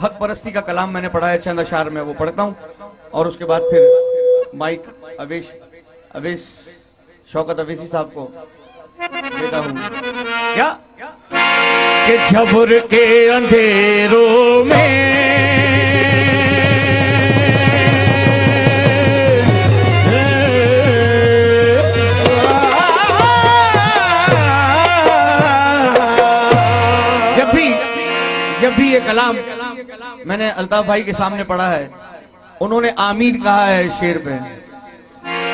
हक परस्ती का कलाम मैंने पढ़ा है चंद अशार में, वो पढ़ता हूँ और उसके बाद फिर माइक अवेश शौकत अवेशी साहब को देता हूँ। क्या कि जबर के अंधेरों में जब भी ये कलाम मैंने अल्ताफ भाई के सामने पढ़ा है, उन्होंने आमीन कहा है शेर पे,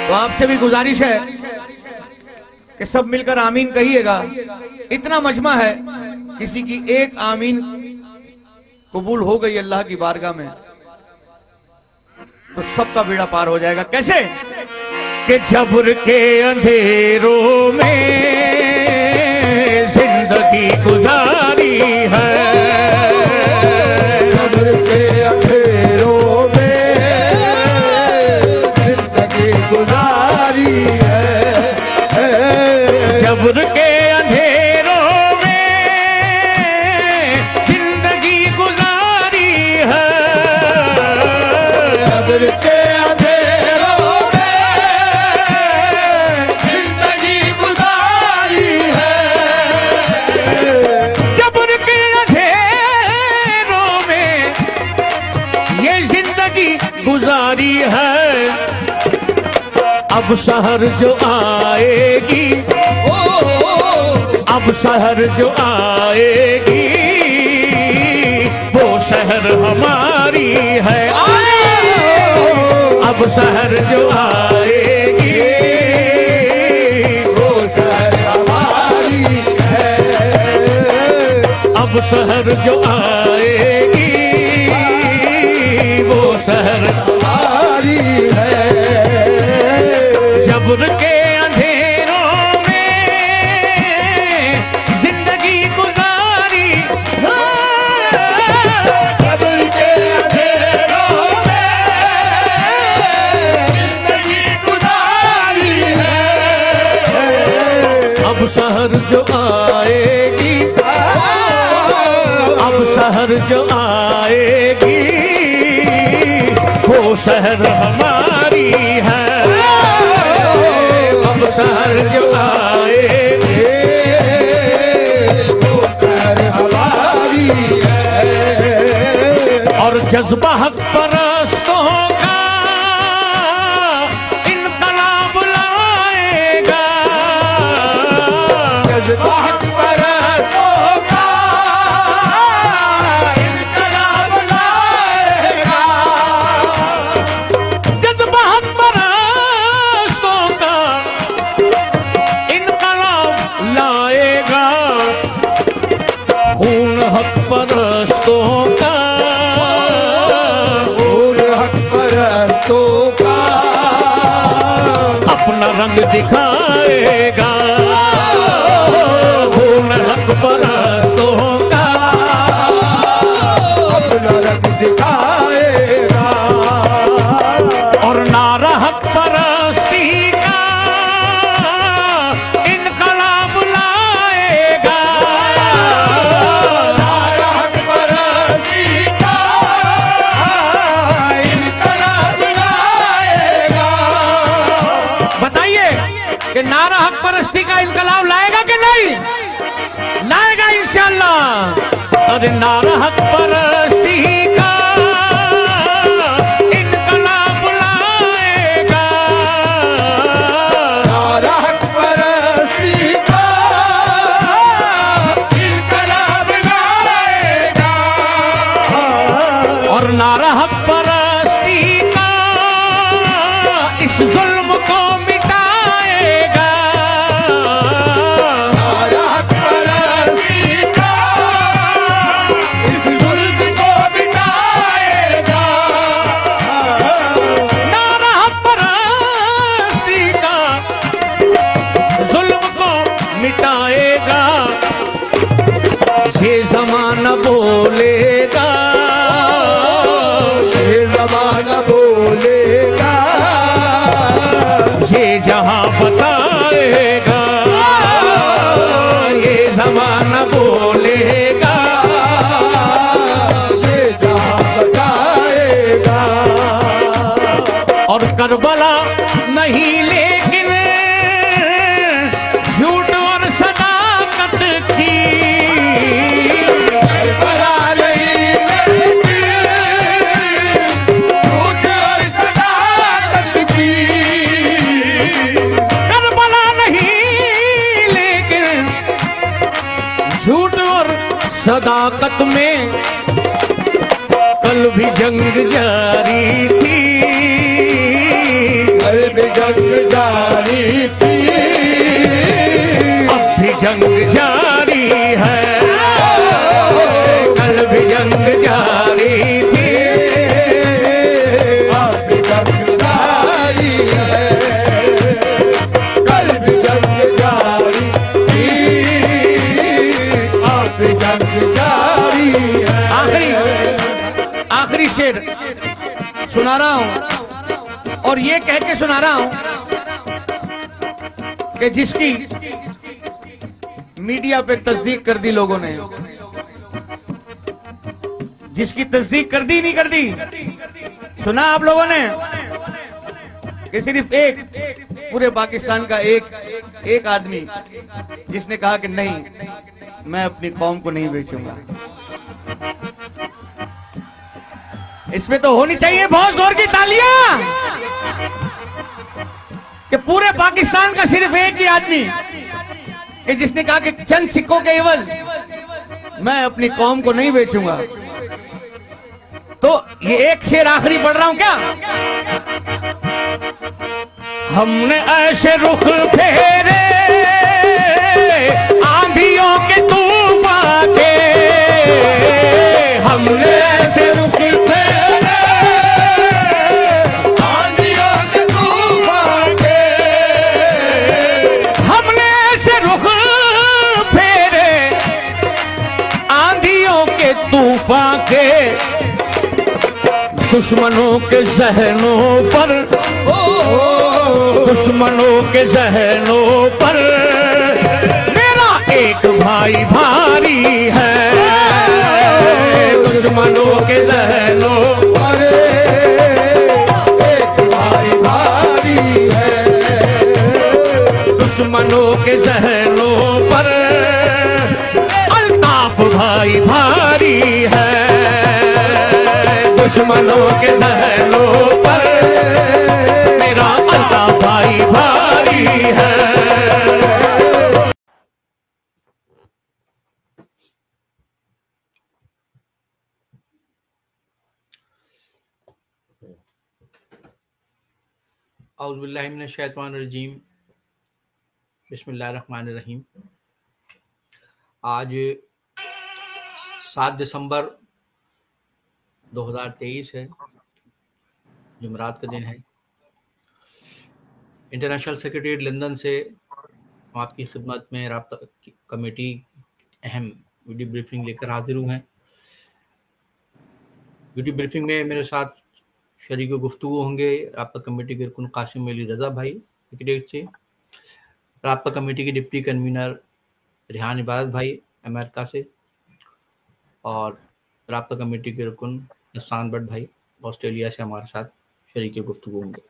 तो आपसे भी गुजारिश है कि सब मिलकर आमीन कहिएगा। इतना मजमा है, किसी की एक आमीन कबूल हो गई अल्लाह की बारगाह में तो सबका बेड़ा पार हो जाएगा। कैसे कि जबर के अंधेरों में जिंदगी गुजारी है, जबर के अंधेरों में जिंदगी गुजारी है, जबर के अंधेरों में जिंदगी गुजारी है, जबर के अंधेरों में जिंदगी गुजारी है, जबर के अंधेरों में ये जिंदगी गुजारी है। अब शहर जो आएगी, अब शहर जो आएगी वो शहर हमारी है। अब शहर जो आएगी वो शहर हमारी है, अब शहर जो आएगी वो शहर हमारी है, जबर के अंधेरों में जिंदगी गुजारी है, जबर के अंधेरों में जिंदगी गुजारी है, अब शहर जो आएगी, अब शहर जो आएगी वो शहर हमारी है, अब शहर जो आएगी वो शहर हमारी है, और जज्बा हक परस्तों का इनकलाब लाएगा, जज्बा हक परस्तों का इनकलाब लाएगा, जज्बा हक परस्तों का इनकलाब लाएगा, खून हक परस्तों का और हक परस्तों का अपना रंग दिखाएगा, खून हक परस्तों का अपना रंग दिखाएगा, और नारा हक परस्ती का इनकलाब लाएगा, नारा हक परस्ती का इनकलाब लाएगा, बताइए कि नारा हक परस्ती का इनकलाब लाएगा कि नहीं लाएगा इंशाअल्लाह। अरे नारा हक परस्ती का इनकलाब लाएगा, नारा हक परस्ती का इनकलाब लाएगा, और नारा हक परस्ती का इस जुल्म को मिटाएगा, नारा हक परस्ती का इस जुल्म को मिटाएगा, नारा हक परस्ती का जुल्म को मिटाएगा, ये जमाना बोलेगा, ये ज़माना बोलेगा, ये जहां बताएगा, ये जमाना बोलेगा, ये जहां नहीं लेकिन झूठ और सदाकत की। करबला नहीं लेकिन झूठ और सदाकत की। करबला नहीं लेकिन झूठ और सदाकत में कल भी जंग जारी थी। कल भी जंग जारी थी। अब भी जंग जारी है। कल भी जंग जारी थी। अब भी जंग जारी है। कल भी जंग जारी थी। अब भी जंग जारी है। आखिरी शेर सुना रहा हूं और ये कह के सुना रहा हूं कि जिसकी मीडिया पे तस्दीक कर दी लोगों ने, जिसकी तस्दीक कर दी नहीं कर दी, सुना आप लोगों ने कि सिर्फ एक पूरे पाकिस्तान का एक आदमी जिसने कहा कि नहीं, मैं अपनी कौम को नहीं बेचूंगा। इसमें तो होनी चाहिए बहुत जोर की तालियां कि पूरे पाकिस्तान का सिर्फ एक ही आदमी कि जिसने कहा कि चंद सिक्कों के एवज मैं अपनी कौम को नहीं बेचूंगा। तो ये एक शेर आखिरी पढ़ रहा हूं क्या। हमने ऐसे रुख फेरे आंधियों के तूफान के। हमने ऐसे रुख फेरे आंधियों के तूफान के। हमने ऐसे रुख फेरे आंधियों के तूफान के। दुश्मनों के जहनों पर, दुश्मनों के जहनों पर मेरा एक भाई भारी है। दुश्मनों के जहनों पर एक भाई भारी है। दुश्मनों के जहनों पर अल्ताफ भाई भारी है। दुश्मनों के जहनों पर मेरा अल्ताफ भाई भारी है। औज़ुबिल्लाहि मिनश्शैतानिर्रजीम। बिस्मिल्लाहिर्रहमानिर्रहीम। आज 7 दिसंबर 2023 है, जुमरात का दिन है। इंटरनेशनल सेक्रेटरीट लंदन से हम आपकी खिदमत में राब्ता कमेटी अहम वीडियो ब्रीफिंग लेकर हाजिर हुए हैं। वीडियो ब्रीफिंग में मेरे साथ शरीक गुफ्तगू होंगे राब्ता कमेटी के रुकन कासिम अली रज़ा भाई सेक्रेटरीट से, राब्ता कमेटी के डिप्टी कन्वीनर रिहान इबादत भाई अमेरिका से, और राब्ता कमेटी के रुकन हसान भट्ट भाई ऑस्ट्रेलिया से हमारे साथ शरीक गुफ्तगू होंगे।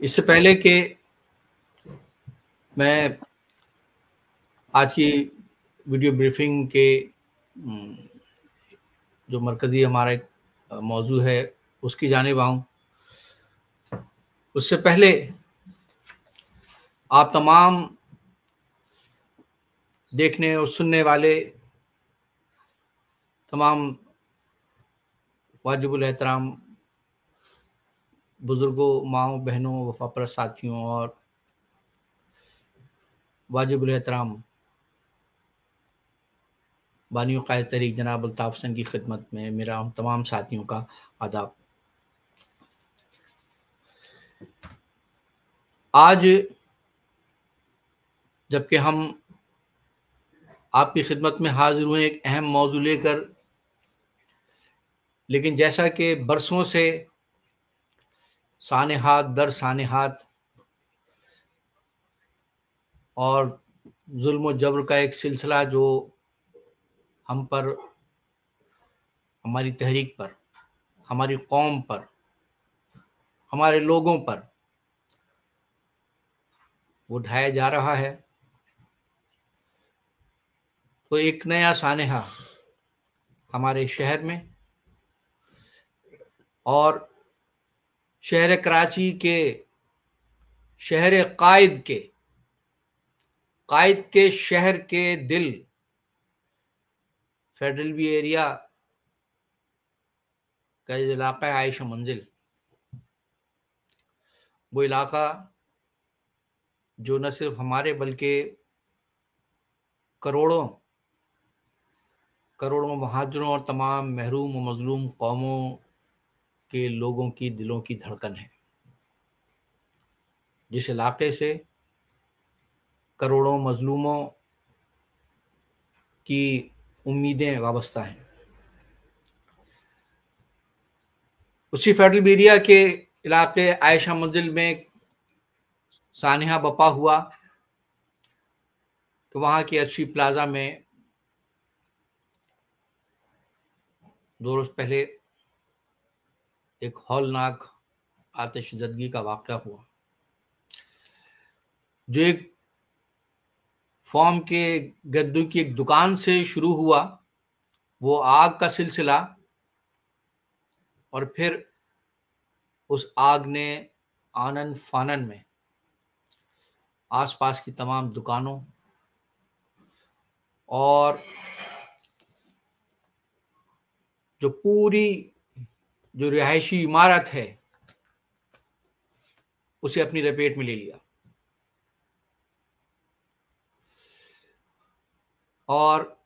इससे पहले कि मैं आज की वीडियो ब्रीफिंग के जो मरकज़ी हमारा एक मौजू है उसकी जानिब आऊँ, उससे पहले आप तमाम देखने और सुनने वाले तमाम वाजिबुल एहतराम बुज़ुर्गों, माओ, बहनों, वफ़ापरस्त साथियों और वाजिबुल एहतराम बानियों क़ायद तहरीक जनाब अल्ताफ़ हसन की खिदमत में मेरा हम तमाम साथियों का आदाब। आज जबकि हम आपकी खिदमत में हाजिर हुए एक अहम मौजू लेकर, लेकिन जैसा कि बरसों से सानेहात दर सानेहात और जुल्म और जबर का एक सिलसिला जो हम पर, हमारी तहरीक पर हमारी कौम पर, हमारे लोगों पर वो ढाया जा रहा है, तो एक नया सानेहा हमारे शहर में और शहर कराची के शहर कायद के शहर के दिल फेडरल बी एरिया का जो इलाका है आयशा मंजिल, वो इलाका जो न सिर्फ हमारे बल्कि करोड़ों महाजरों और तमाम महरूम और मजलूम कौमों के लोगों की दिलों की धड़कन है, जिस इलाके से करोड़ों मजलूमों की उम्मीदें वाबस्ता हैं। उसी फेडरल एरिया के इलाके आयशा मंजिल में सानिहा बपा हुआ, तो वहाँ के अर्शी प्लाजा में 2 रोज पहले एक हौलनाक आतिशज़दगी का वाक़या हुआ, जो एक फॉर्म के गद्दू की एक दुकान से शुरू हुआ, वो आग का सिलसिला, और फिर उस आग ने आनन फानन में आसपास की तमाम दुकानों और जो पूरी जो रिहायशी इमारत है उसे अपनी लपेट में ले लिया। और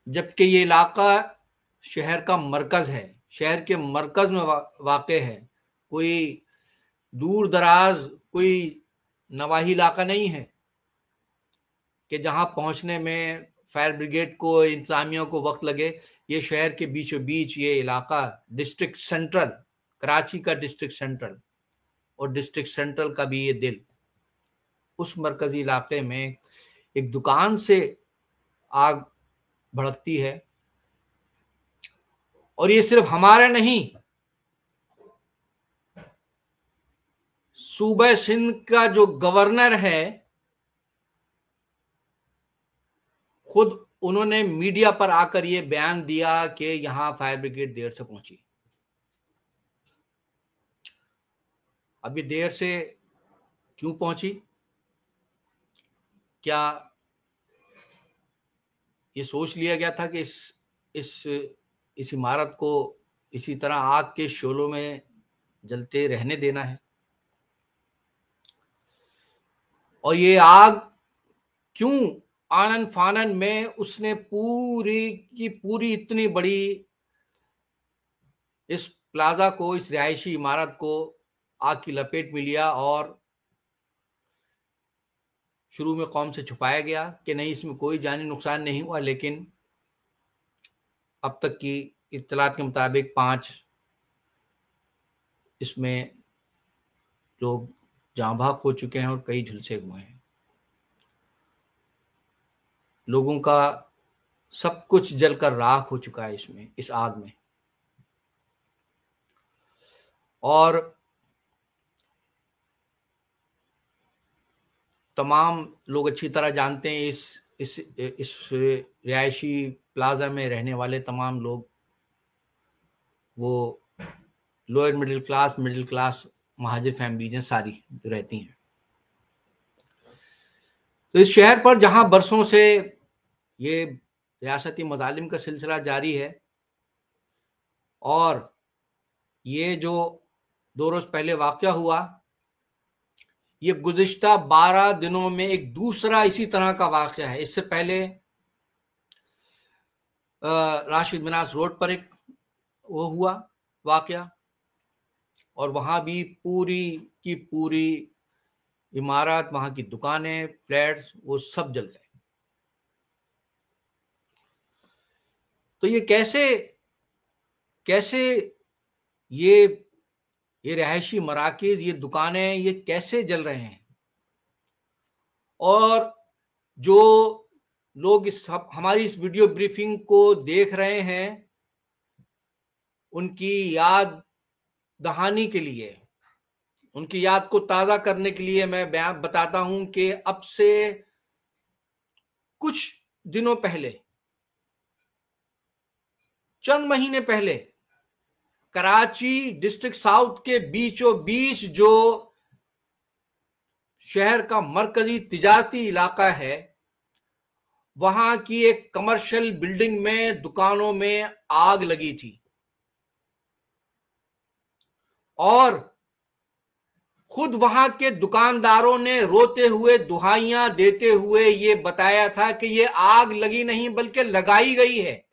जबकि ये इलाका शहर का मरकज है, शहर के मरकज में वाक़े है, कोई दूर दराज कोई नवाही इलाका नहीं है कि जहां पहुंचने में फायर ब्रिगेड को, इंतजामियों को वक्त लगे। ये शहर के बीचों बीच ये इलाका डिस्ट्रिक्ट सेंट्रल, कराची का डिस्ट्रिक्ट सेंट्रल और डिस्ट्रिक्ट सेंट्रल का भी ये दिल, उस मरकजी इलाके में एक दुकान से आग भड़कती है। और ये सिर्फ हमारा नहीं, सूबे सिंध का जो गवर्नर है खुद उन्होंने मीडिया पर आकर ये बयान दिया कि यहां फायर ब्रिगेड देर से पहुंची। अब ये देर से क्यों पहुंची? क्या ये सोच लिया गया था कि इस इमारत को इसी तरह आग के शोलों में जलते रहने देना है? और ये आग क्यों आनन फानन में उसने पूरी की पूरी इतनी बड़ी इस प्लाजा को, इस रिहायशी इमारत को आग की लपेट में लिया? और शुरू में कौम से छुपाया गया कि नहीं, इसमें कोई जानी नुकसान नहीं हुआ, लेकिन अब तक की इत्तलात के मुताबिक 5 इसमें लोग जाँ भाग हो चुके हैं और कई झुलसे हुए हैं। लोगों का सब कुछ जलकर राख हो चुका है इसमें, इस आग में। और तमाम लोग अच्छी तरह जानते हैं, इस रिहायशी प्लाजा में रहने वाले तमाम लोग वो lower middle class Muhajir families हैं सारी जो रहती हैं। तो इस शहर पर जहां बरसों से ये रियासती मजालिम का सिलसिला जारी है, और ये जो 2 रोज पहले वाक़या हुआ, ये गुज़िश्ता 12 दिनों में एक दूसरा इसी तरह का वाक़या है। इससे पहले राशिद मिनास रोड पर एक वो हुआ वाक़या, और वहां भी पूरी की पूरी इमारत, वहां की दुकानें, फ्लैट्स, वो सब जल गए। तो ये कैसे ये रिहायशी मराकिज, ये दुकानें, ये कैसे जल रहे हैं? और जो लोग हमारी इस वीडियो ब्रीफिंग को देख रहे हैं, उनकी याद दहानी के लिए, उनकी याद को ताजा करने के लिए मैं बयान बताता हूं कि अब से कुछ दिनों पहले, चंद महीने पहले, कराची डिस्ट्रिक्ट साउथ के बीचों बीच जो शहर का मरकजी तिजारती इलाका है, वहां की एक कमर्शियल बिल्डिंग में दुकानों में आग लगी थी और खुद वहां के दुकानदारों ने रोते हुए, दुहाइयां देते हुए ये बताया था कि ये आग लगी नहीं बल्कि लगाई गई है।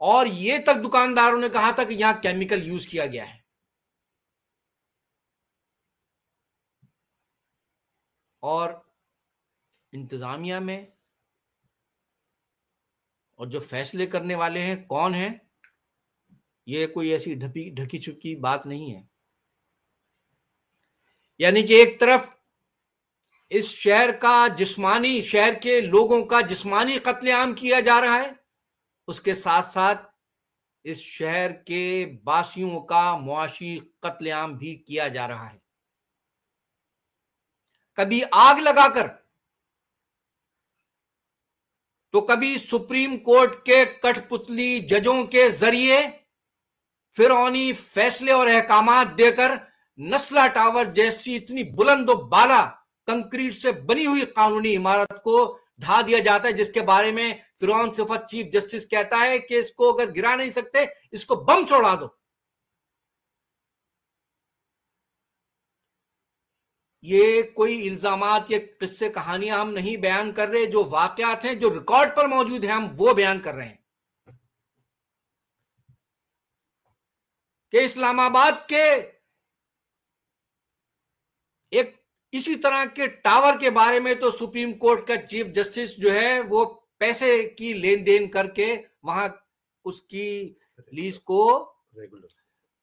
और ये तक दुकानदारों ने कहा था कि यहां केमिकल यूज किया गया है। और इंतजामिया में और जो फैसले करने वाले हैं कौन हैं, ये कोई ऐसी ढकी छुपी बात नहीं है। यानी कि एक तरफ इस शहर के लोगों का जिस्मानी कत्लेआम किया जा रहा है, उसके साथ साथ इस शहर के बासियों का मुआशी कत्लेआम भी किया जा रहा है। कभी आग लगाकर, तो कभी सुप्रीम कोर्ट के कठपुतली जजों के जरिए फिरौनी फैसले और अहकामात देकर नस्ला टावर जैसी इतनी बुलंद बाला कंक्रीट से बनी हुई कानूनी इमारत को ढा दिया जाता है, जिसके बारे में फिरौन सिफत चीफ जस्टिस कहता है कि इसको अगर गिरा नहीं सकते, इसको बम छोड़ा दो। ये कोई इल्जामात या किस्से कहानियां हम नहीं बयान कर रहे, जो वाकयात हैं, जो रिकॉर्ड पर मौजूद हैं, हम वो बयान कर रहे हैं कि इस्लामाबाद के एक इसी तरह के टावर के बारे में तो सुप्रीम कोर्ट का चीफ जस्टिस जो है वो पैसे की लेन देन करके वहां उसकी लीज को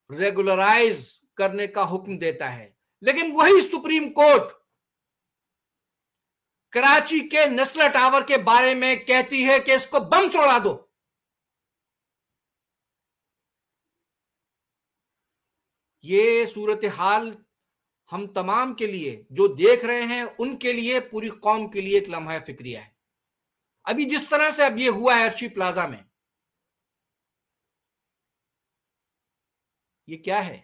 रेगुलराइज करने का हुक्म देता है। लेकिन वही सुप्रीम कोर्ट कराची के नस्ला टावर के बारे में कहती है कि इसको बम छोड़ा दो। ये सूरत हाल हम तमाम के लिए, जो देख रहे हैं उनके लिए, पूरी कौम के लिए एक लम्हा फिक्रिया है। अभी जिस तरह से अब ये हुआ है अर्शी प्लाजा में, ये क्या है?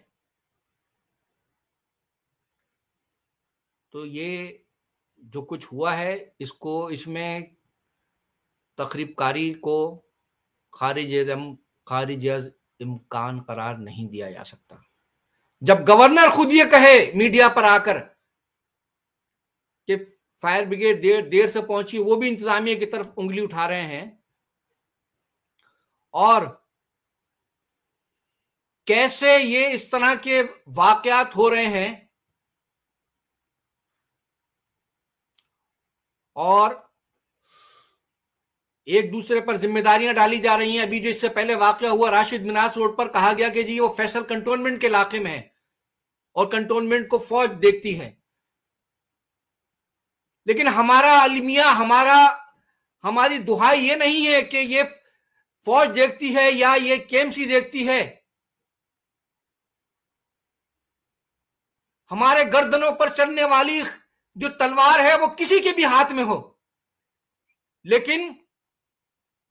तो ये जो कुछ हुआ है, इसमें तखरीबकारी को खारिज अज इम्कान करार नहीं दिया जा सकता। जब गवर्नर खुद ये कहे मीडिया पर आकर कि फायर ब्रिगेड देर से पहुंची, वो भी इंतजामिया की तरफ उंगली उठा रहे हैं, और कैसे ये इस तरह के वाकयात हो रहे हैं और एक दूसरे पर जिम्मेदारियां डाली जा रही हैं। अभी जो इससे पहले वाकया हुआ राशिद मिनास रोड पर, कहा गया कि जी वो फैसल कंटोनमेंट के इलाके में है और कंटोनमेंट को फौज देखती है। लेकिन हमारा अलमिया, हमारी दुहाई ये नहीं है कि ये फौज देखती है या ये केएमसी देखती है। हमारे गर्दनों पर चलने वाली जो तलवार है वो किसी के भी हाथ में हो, लेकिन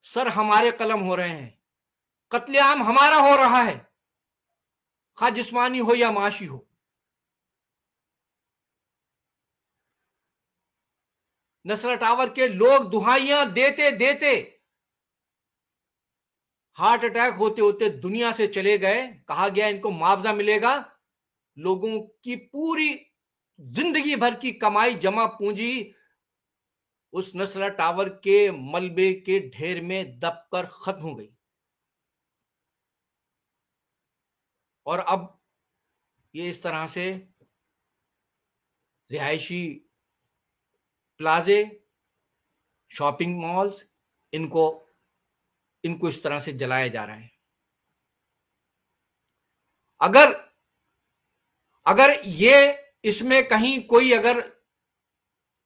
सर हमारे कलम हो रहे हैं, कत्लेआम हमारा हो रहा है, खा जिस्मानी हो या माशी हो। नस्ला टावर के लोग दुहाइयां देते देते हार्ट अटैक होते होते दुनिया से चले गए। कहा गया इनको मुआवजा मिलेगा। लोगों की पूरी जिंदगी भर की कमाई, जमा पूंजी उस नस्ला टावर के मलबे के ढेर में दबकर खत्म हो गई। और अब ये इस तरह से रिहायशी प्लाजे, शॉपिंग मॉल्स, इनको इस तरह से जलाया जा रहा है। अगर ये इसमें कहीं कोई अगर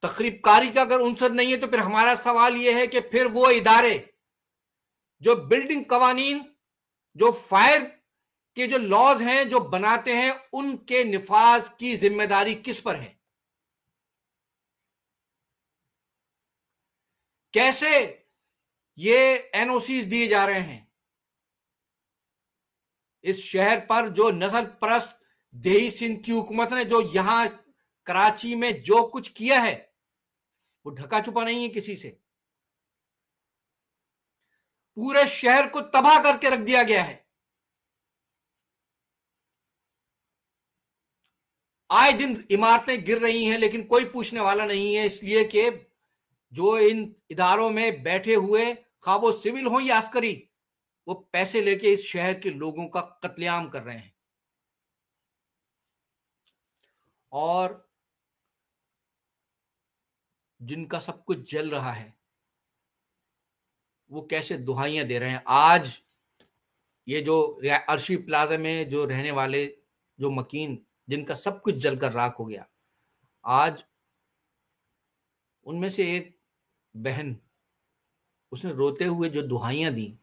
तखरीबकारी का अगर उनसर नहीं है, तो फिर हमारा सवाल यह है कि फिर वो इदारे जो बिल्डिंग कवानीन जो फायर के जो लॉज हैं जो बनाते हैं, उनके निफाज की जिम्मेदारी किस पर है? कैसे ये एनओसीज दिए जा रहे हैं? इस शहर पर जो नस्ल परस्त देही सिंध की हुकूमत ने जो यहां कराची में जो कुछ किया है, वो ढका छुपा नहीं है किसी से। पूरे शहर को तबाह करके रख दिया गया है। आए दिन इमारतें गिर रही हैं, लेकिन कोई पूछने वाला नहीं है, इसलिए कि जो इन इदारों में बैठे हुए, खा वो सिविल हो या अस्करी, वो पैसे लेके इस शहर के लोगों का कत्लेआम कर रहे हैं। और जिनका सब कुछ जल रहा है, वो कैसे दुहाइयां दे रहे हैं। आज ये जो अर्शी प्लाजा में जो रहने वाले जो मकीन, जिनका सब कुछ जलकर राख हो गया, आज उनमें से एक बहन, उसने रोते हुए जो दुहाइयां दी,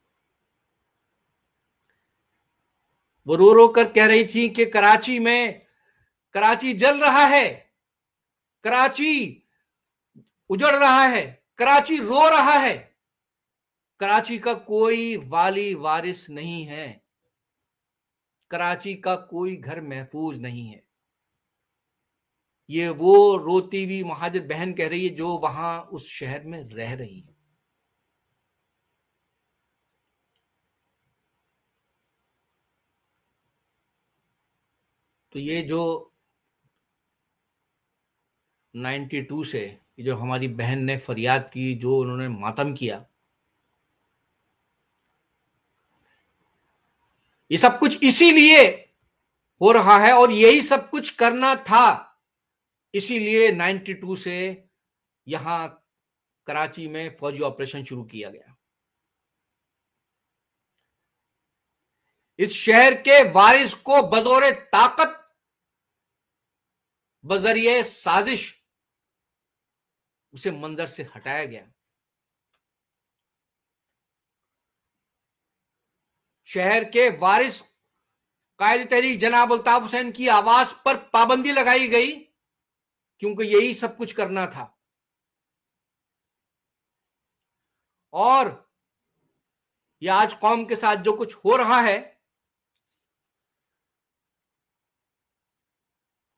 वो रो रो कर कह रही थी कि कराची जल रहा है, कराची उजड़ रहा है, कराची रो रहा है, कराची का कोई वाली वारिस नहीं है, कराची का कोई घर महफूज नहीं है। ये वो रोती हुई महाजिर बहन कह रही है जो वहां उस शहर में रह रही है। तो ये जो 92 से जो हमारी बहन ने फरियाद की, जो उन्होंने मातम किया, ये सब कुछ इसीलिए हो रहा है और यही सब कुछ करना था। इसीलिए 92 से यहां कराची में फौजी ऑपरेशन शुरू किया गया। इस शहर के वारिस को बजौरे ताकत, बजरिए साजिश उसे मंजर से हटाया गया। शहर के वारिस कायद तहरीक जनाब अल्ताफ हुसैन की आवाज पर पाबंदी लगाई गई, क्योंकि यही सब कुछ करना था। और यह आज कौम के साथ जो कुछ हो रहा है,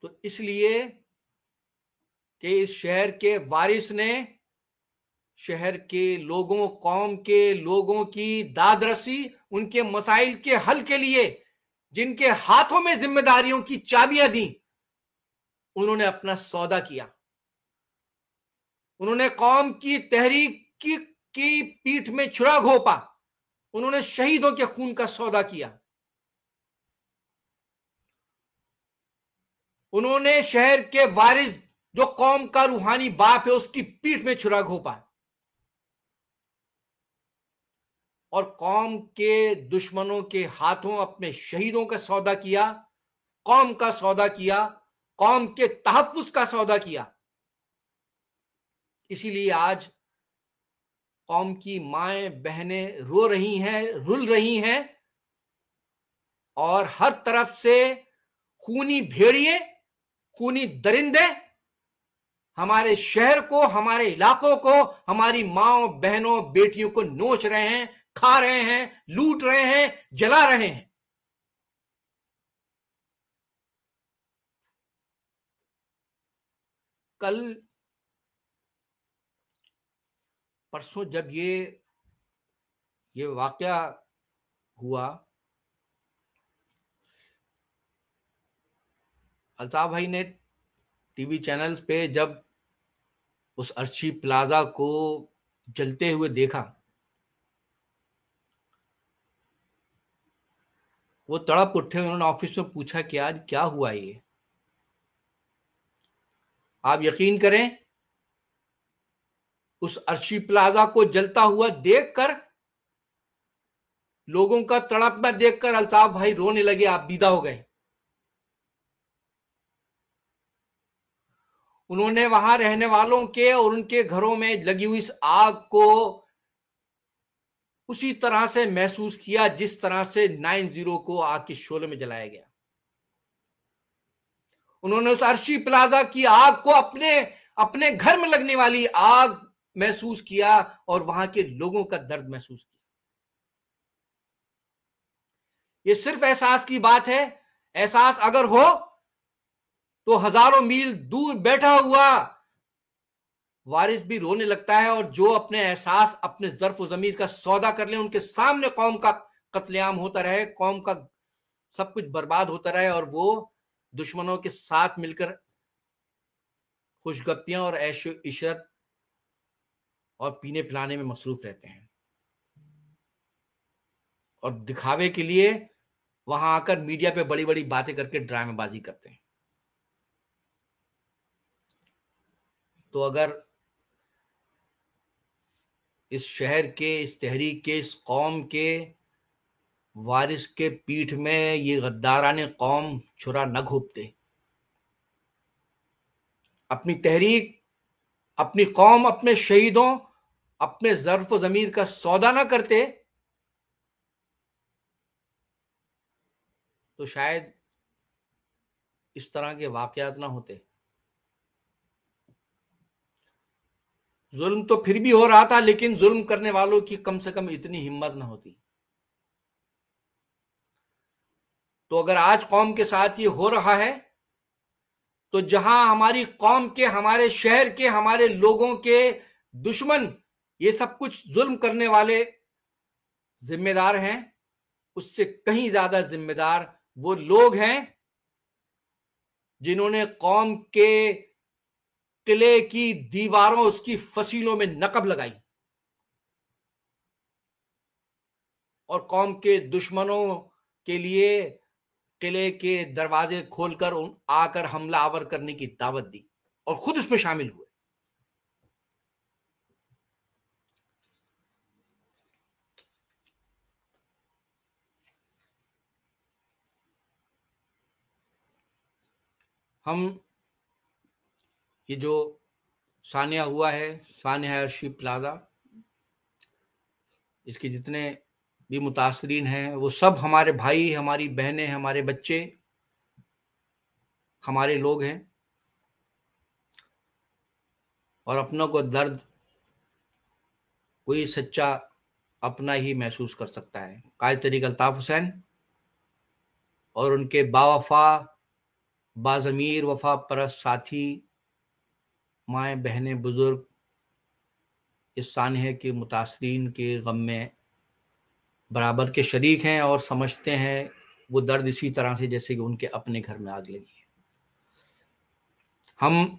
तो इसलिए कि इस शहर के वारिस ने शहर के लोगों, कौम के लोगों की दादरसी, उनके मसाइल के हल के लिए जिनके हाथों में जिम्मेदारियों की चाबियां दी, उन्होंने अपना सौदा किया। उन्होंने कौम की तहरीक की पीठ में छुरा घोंपा। उन्होंने शहीदों के खून का सौदा किया। उन्होंने शहर के वारिस, जो कौम का रूहानी बाप है, उसकी पीठ में छुरा घोंपा और कौम के दुश्मनों के हाथों अपने शहीदों का सौदा किया, कौम का सौदा किया, कौम के तहफ्फुज का सौदा किया। इसीलिए आज कौम की माएं बहनें रो रही हैं, रुल रही हैं और हर तरफ से खूनी भेड़िए, खूनी दरिंदे हमारे शहर को, हमारे इलाकों को, हमारी माओ बहनों बेटियों को नोच रहे हैं, खा रहे हैं, लूट रहे हैं, जला रहे हैं। कल परसों जब ये वाकया हुआ, अल्ताफ भाई ने टीवी चैनल्स पे जब उस अर्शी प्लाजा को जलते हुए देखा, वो तड़प उठे। उन्होंने ऑफिस में पूछा कि आज क्या हुआ ये। आप यकीन करें, उस अर्शी प्लाजा को जलता हुआ देखकर, लोगों का तड़पना देखकर अल्ताफ भाई रोने लगे, आप विदा हो गए। उन्होंने वहां रहने वालों के और उनके घरों में लगी हुई इस आग को, उसी तरह से महसूस किया जिस तरह से 9/0 को आग के शोले में जलाया गया। उन्होंने उस अर्शी प्लाजा की आग को अपने घर में लगने वाली आग महसूस किया और वहां के लोगों का दर्द महसूस किया। ये सिर्फ एहसास की बात है। एहसास अगर हो तो हजारों मील दूर बैठा हुआ वारिस भी रोने लगता है, और जो अपने एहसास अपने ज़र्फ व ज़मीर का सौदा कर ले, उनके सामने कौम का कत्लेआम होता रहे, कौम का सब कुछ बर्बाद होता रहे, और वो दुश्मनों के साथ मिलकर खुशगप्पियां और ऐश इशरत और पीने पिलाने में मसरूफ रहते हैं, और दिखावे के लिए वहां आकर मीडिया पे बड़ी बड़ी बातें करके ड्रामेबाजी करते हैं। तो अगर इस शहर के, इस तहरीक के, इस कौम के वारिस के पीठ में ये गद्दाराने कौम छुरा न घोंपते, अपनी तहरीक, अपनी कौम, अपने शहीदों, अपने ज़र्फ ज़मीर का सौदा ना करते, तो शायद इस तरह के वाकयात ना होते। जुल्म तो फिर भी हो रहा था, लेकिन जुल्म करने वालों की कम से कम इतनी हिम्मत ना होती। तो अगर आज कौम के साथ ये हो रहा है, तो जहां हमारी कौम के, हमारे शहर के, हमारे लोगों के दुश्मन ये सब कुछ जुल्म करने वाले जिम्मेदार हैं, उससे कहीं ज्यादा जिम्मेदार वो लोग हैं जिन्होंने कौम के किले की दीवारों, उसकी फसीलों में नकब लगाई और कौम के दुश्मनों के लिए किले के दरवाजे खोलकर आकर हमलावर करने की दावत दी और खुद उसमें शामिल हुए। हम ये जो सानिया हुआ है, सानिया अर्शी प्लाजा, इसके जितने भी मुतासरीन हैं वो सब हमारे भाई, हमारी बहनें, हमारे बच्चे, हमारे लोग हैं, और अपनों को दर्द कोई सच्चा अपना ही महसूस कर सकता है। कायद तरीक अल्ताफ हुसैन और उनके बावफा, बाज़मीर, वफा परस्त साथी, माएँ, बहनें, बुजुर्ग इस सानिया के मुतासरीन के गम में बराबर के शरीक हैं और समझते हैं वो दर्द इसी तरह से जैसे कि उनके अपने घर में आग लगी है। हम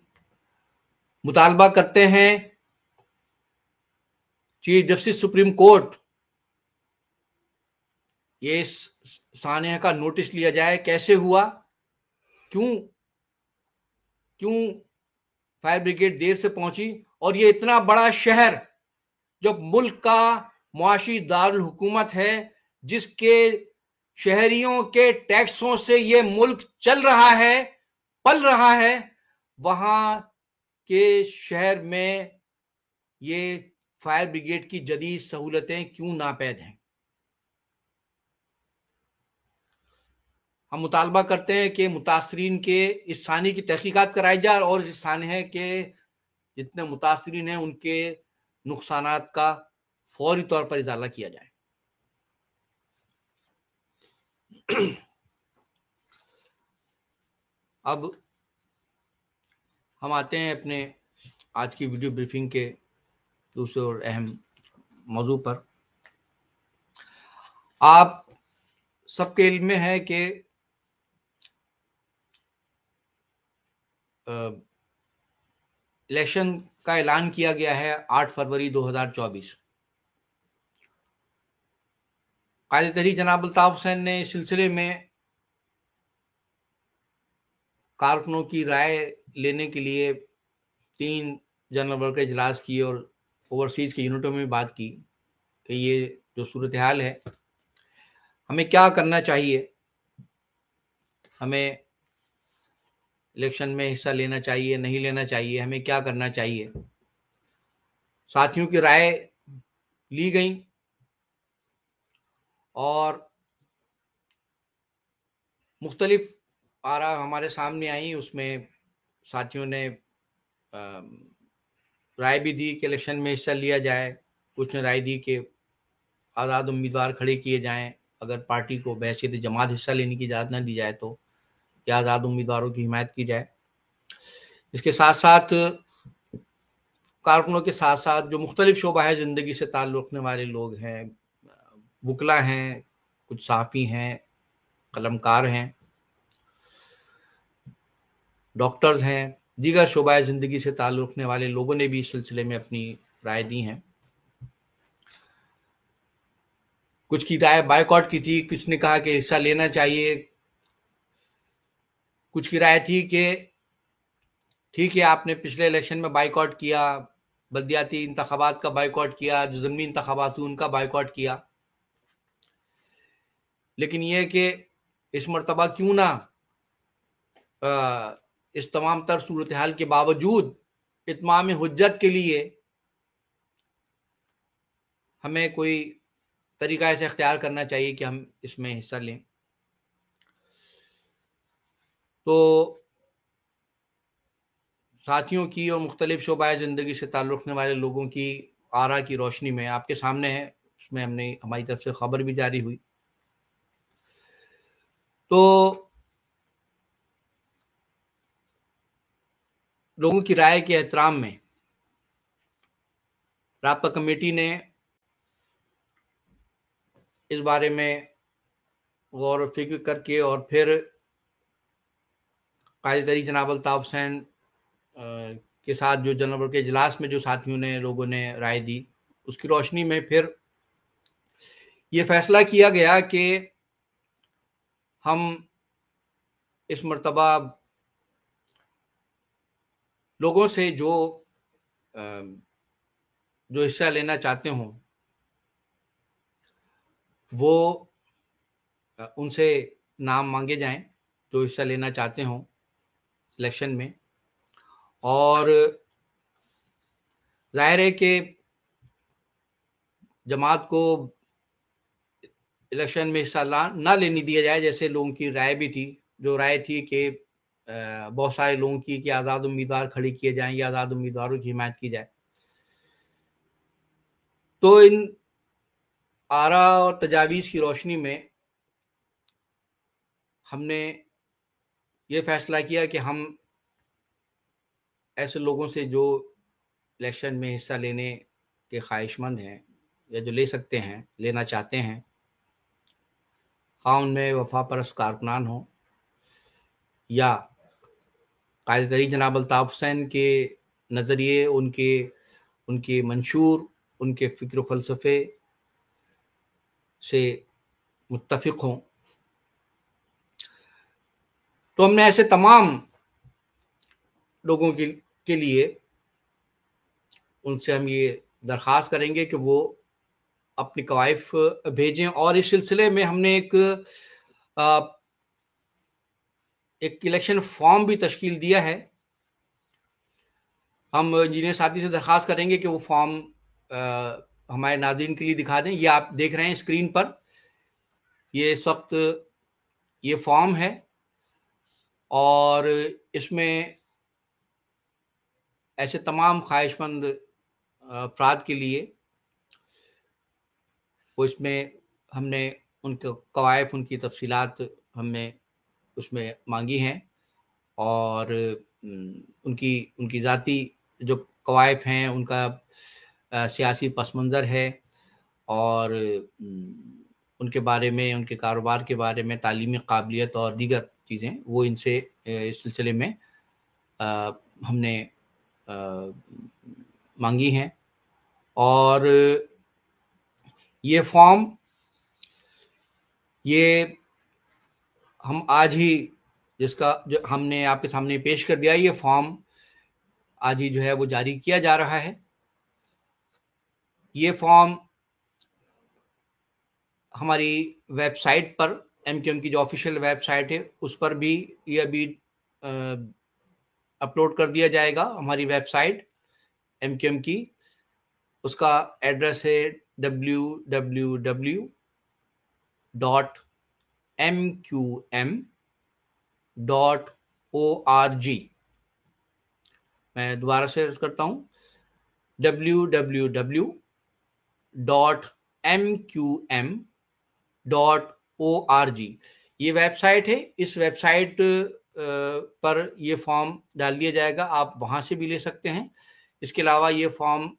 मुतालबा करते हैं चीफ जस्टिस सुप्रीम कोर्ट ये सानिया का नोटिस लिया जाए, कैसे हुआ, क्यों फायर ब्रिगेड देर से पहुंची, और ये इतना बड़ा शहर जो मुल्क का मुआशी दारुल हुकूमत है, जिसके शहरियों के टैक्सों से ये मुल्क चल रहा है, पल रहा है, वहां के शहर में ये फायर ब्रिगेड की जदीद सहूलतें क्यों नापैद हैं। हम मुतालबा करते हैं कि मुतासरीन के इस सानिया की तहकीकात कराई जाए और इस सानिया के जितने मुतासरीन हैं उनके नुकसानात का फौरी तौर पर इजाला किया जाए। अब हम आते हैं अपने आज की वीडियो ब्रीफिंग के दूसरे और अहम मौजू पर। आप सबके इल्म में है कि इलेक्शन का ऐलान किया गया है 8 फरवरी 2024। कायद तहरीक जनाब अल्ताफ हुसैन ने इस सिलसिले में कारकुनों की राय लेने के लिए 3 जनरल वर्कर इजलास किए और ओवरसीज के यूनिटों में बात की कि ये जो सूरत हाल है, हमें क्या करना चाहिए, हमें इलेक्शन में हिस्सा लेना चाहिए, नहीं लेना चाहिए, हमें क्या करना चाहिए। साथियों की राय ली गई और मुख्तलिफ आरा हमारे सामने आई। उसमें साथियों ने राय भी दी कि इलेक्शन में हिस्सा लिया जाए, कुछ ने राय दी कि आज़ाद उम्मीदवार खड़े किए जाएं, अगर पार्टी को बहैसियत जमात हिस्सा लेने की इजाज़त न दी जाए तो, या आज़ाद उम्मीदवारों की हिमायत की जाए। इसके साथ साथ कारकुनों के साथ साथ जो मुख्तलिफ शोबा है ज़िंदगी से ताल्लुक़ रखने वाले लोग हैं, वकला हैं, कुछ सहाफ़ी हैं, कलमकार हैं, डॉक्टर्स हैं, दीगर शोबा ज़िंदगी से ताल्लुक़ रखने वाले लोगों ने भी इस सिलसिले में अपनी राय दी हैं। कुछ की राय बायकॉट की थी, कुछ ने कहा कि हिस्सा लेना चाहिए, कुछ की राय थी कि ठीक है आपने पिछले इलेक्शन में बायकॉट किया, बल्दियाती इंतखाबात का बायकॉट किया, जो ज़मीनी इंतखाबात हुए उनका बायकॉट किया, लेकिन यह कि इस मरतबा क्यों ना इस तमाम तर सूरत हाल के बावजूद इत्माम हुज्जत के लिए हमें कोई तरीका ऐसा इख्तियार करना चाहिए कि हम इसमें हिस्सा लें। तो साथियों की और मुख्तलिफ शोबाए ज़िंदगी से ताल्लुक़ रखने वाले लोगों की आरा की रोशनी में आपके सामने है, उसमें हमने हमारी तरफ से खबर भी जारी हुई। तो लोगों की राय के एहतराम में राब्ता कमेटी ने इस बारे में गौर व फिक्र करके और फिर कायदे तहरीक जनाब अल्ताफ़ हुसैन के साथ जो जनरल के इजलास में जो साथियों ने लोगों ने राय दी, उसकी रोशनी में फिर ये फैसला किया गया कि हम इस मरतबा लोगों से जो हिस्सा लेना चाहते हों वो उनसे नाम मांगे जाएं, जो हिस्सा लेना चाहते हों सिलेक्शन में। और जाहिर है कि जमात को इलेक्शन में हिस्सा ना लेने दिया जाए, जैसे लोगों की राय भी थी। जो राय थी कि बहुत सारे लोगों की कि आज़ाद उम्मीदवार खड़े किए जाएं या आज़ाद उम्मीदवारों की हिमायत की जाए। तो इन आरा और तजावीज़ की रोशनी में हमने ये फैसला किया कि हम ऐसे लोगों से जो इलेक्शन में हिस्सा लेने के ख्वाहिशमंद हैं या जो ले सकते हैं, लेना चाहते हैं, ख़ां उनमें वफा परस्त कारकुनान हो या कायदे तहरीक जनाब अल्ताफ़ हुसैन के नज़रिए, उनके मंशूर, उनके फ़िक्र फ़लसफ़े से मुत्तफ़िक़ हों। तो हमने ऐसे तमाम लोगों के लिए उनसे हम ये दरख्वास्त करेंगे कि वो अपनी कवाइफ भेजें। और इस सिलसिले में हमने एक इलेक्शन फॉर्म भी तश्कील दिया है। हम इंजीनियर साथी से दरख्वास्त करेंगे कि वो फॉर्म हमारे नाज़रीन के लिए दिखा दें। ये आप देख रहे हैं स्क्रीन पर, ये इस वक्त ये फॉर्म है और इसमें ऐसे तमाम ख्वाहिशमंद अफराद के लिए वो इसमें हमने उनके कवायफ, उनकी तफसीलात हमने उसमें मांगी हैं और उनकी ज़ाती जो कवायफ हैं, उनका सियासी पस मंज़र है और उनके बारे में, उनके कारोबार के बारे में, तालीमी काबिलियत और दीगर चीज़ें वो इनसे इस सिलसिले में हमने मांगी हैं। और ये फॉर्म ये हम आज ही जो हमने आपके सामने पेश कर दिया, ये फॉर्म आज ही जो है वो जारी किया जा रहा है। ये फॉर्म हमारी वेबसाइट पर, MQM की जो ऑफिशियल वेबसाइट है उस पर भी ये अभी अपलोड कर दिया जाएगा। हमारी वेबसाइट MQM की, उसका एड्रेस है www.mqm.org मैं दोबारा से करता हूं, www.mqm.org। ये वेबसाइट है। इस वेबसाइट पर ये फॉर्म डाल दिया जाएगा, आप वहां से भी ले सकते हैं। इसके अलावा ये फॉर्म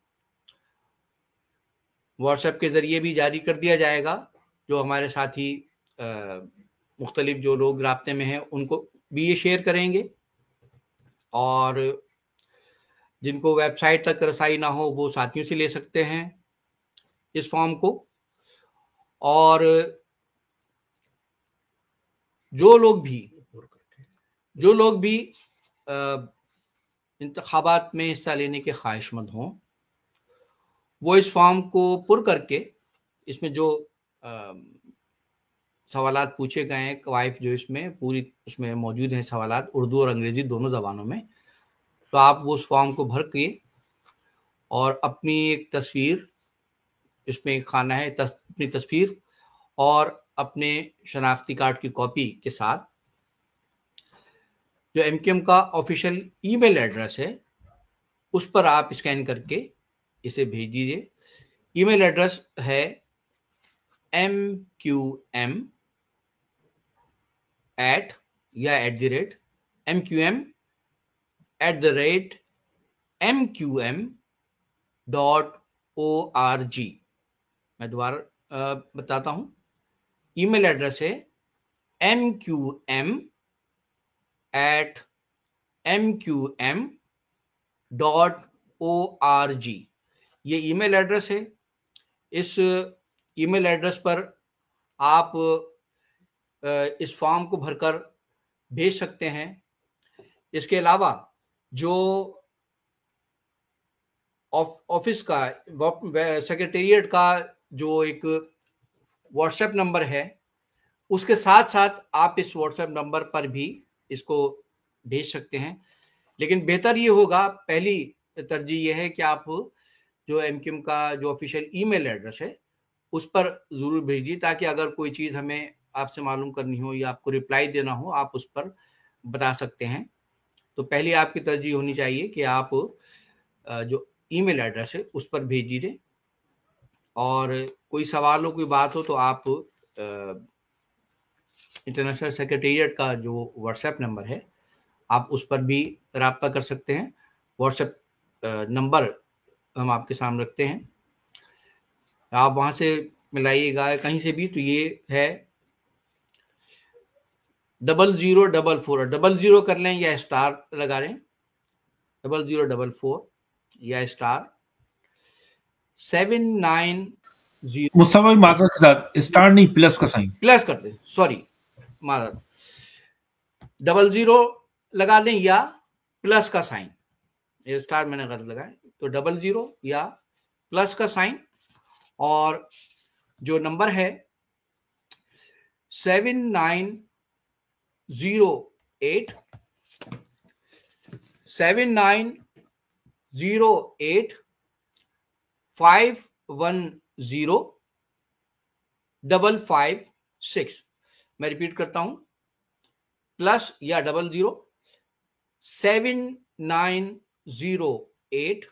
व्हाट्सएप के जरिए भी जारी कर दिया जाएगा। जो हमारे साथी मुख्तलिफ जो लोग राब्ते में हैं उनको भी ये शेयर करेंगे, और जिनको वेबसाइट तक रसाई ना हो वो साथियों से ले सकते हैं इस फॉर्म को। और जो लोग भी इंतखाबात में हिस्सा लेने के ख्वाहिशमंद हों, वो इस फॉर्म को पुर करके, इसमें जो सवालात पूछे गए हैं, कवायद जो इसमें पूरी उसमें मौजूद हैं सवालात, उर्दू और अंग्रेजी दोनों ज़बानों में, तो आप वो उस फॉर्म को भर के और अपनी एक तस्वीर, इसमें एक खाना है, अपनी तस्वीर और अपने शनाख्ती कार्ड की कॉपी के साथ जो एमक्यूएम का ऑफिशियल ईमेल एड्रेस है उस पर आप स्कैन करके इसे भेज दीजिए। ईमेल एड्रेस है mqm@mqm.org। मैं दोबारा बताता हूं, ईमेल एड्रेस है mqm@mqm.org। ये ईमेल एड्रेस है। इस ईमेल एड्रेस पर आप इस फॉर्म को भरकर भेज सकते हैं। इसके अलावा जो ऑफिस का सेक्रेटेरिएट का जो एक व्हाट्सएप नंबर है, उसके साथ साथ आप इस व्हाट्सएप नंबर पर भी इसको भेज सकते हैं। लेकिन बेहतर ये होगा, पहली तरजीह ये है कि आप जो एमक्यूएम का जो ऑफिशियल ईमेल एड्रेस है उस पर ज़रूर भेजिए, ताकि अगर कोई चीज़ हमें आपसे मालूम करनी हो या आपको रिप्लाई देना हो, आप उस पर बता सकते हैं। तो पहली आपकी तरजीह होनी चाहिए कि आप जो ईमेल एड्रेस है उस पर भेज दीजिए, और कोई सवाल हो, कोई बात हो, तो आप इंटरनेशनल सेक्रेटेरिएट का जो व्हाट्सएप नंबर है आप उस पर भी रब्ता कर सकते हैं। व्हाट्सएप नंबर हम आपके सामने रखते हैं, आप वहाँ से मिलाइएगा कहीं से भी। तो ये है 0044, 00 कर लें या स्टार लगा लें, 0044 या स्टार 790। मुस्तफा भाई माजरत के साथ स्टार नहीं, प्लस का साइन, प्लस करते हैं, सॉरी माजरत, 00 लगा दें या प्लस का साइन, ये स्टार मैंने गलत लगाया, तो 00 या प्लस का साइन, और जो नंबर है 7908 510-556। मैं रिपीट करता हूं, प्लस या 00 7908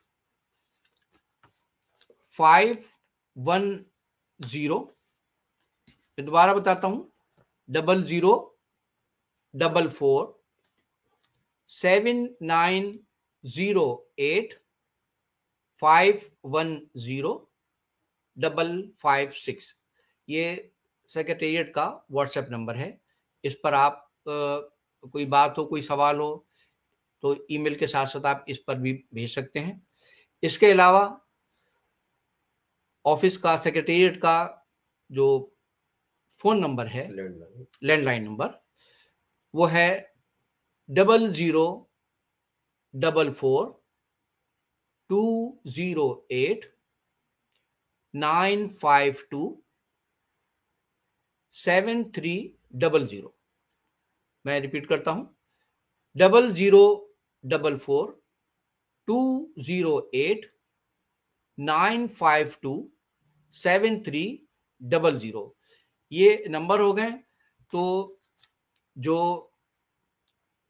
510। दोबारा बताता हूं, 0044 7908 510-556। ये सेक्रेटेरिएट का व्हाट्सएप नंबर है। इस पर आप कोई बात हो, कोई सवाल हो, तो ईमेल के साथ साथ आप इस पर भी भेज सकते हैं। इसके अलावा ऑफिस का, सेक्रेटेरिएट का जो फोन नंबर है, लैंडलाइन नंबर, वो है 0044 208 952 7300। मैं रिपीट करता हूं, 0044 208 952 7300। ये नंबर हो गए। तो जो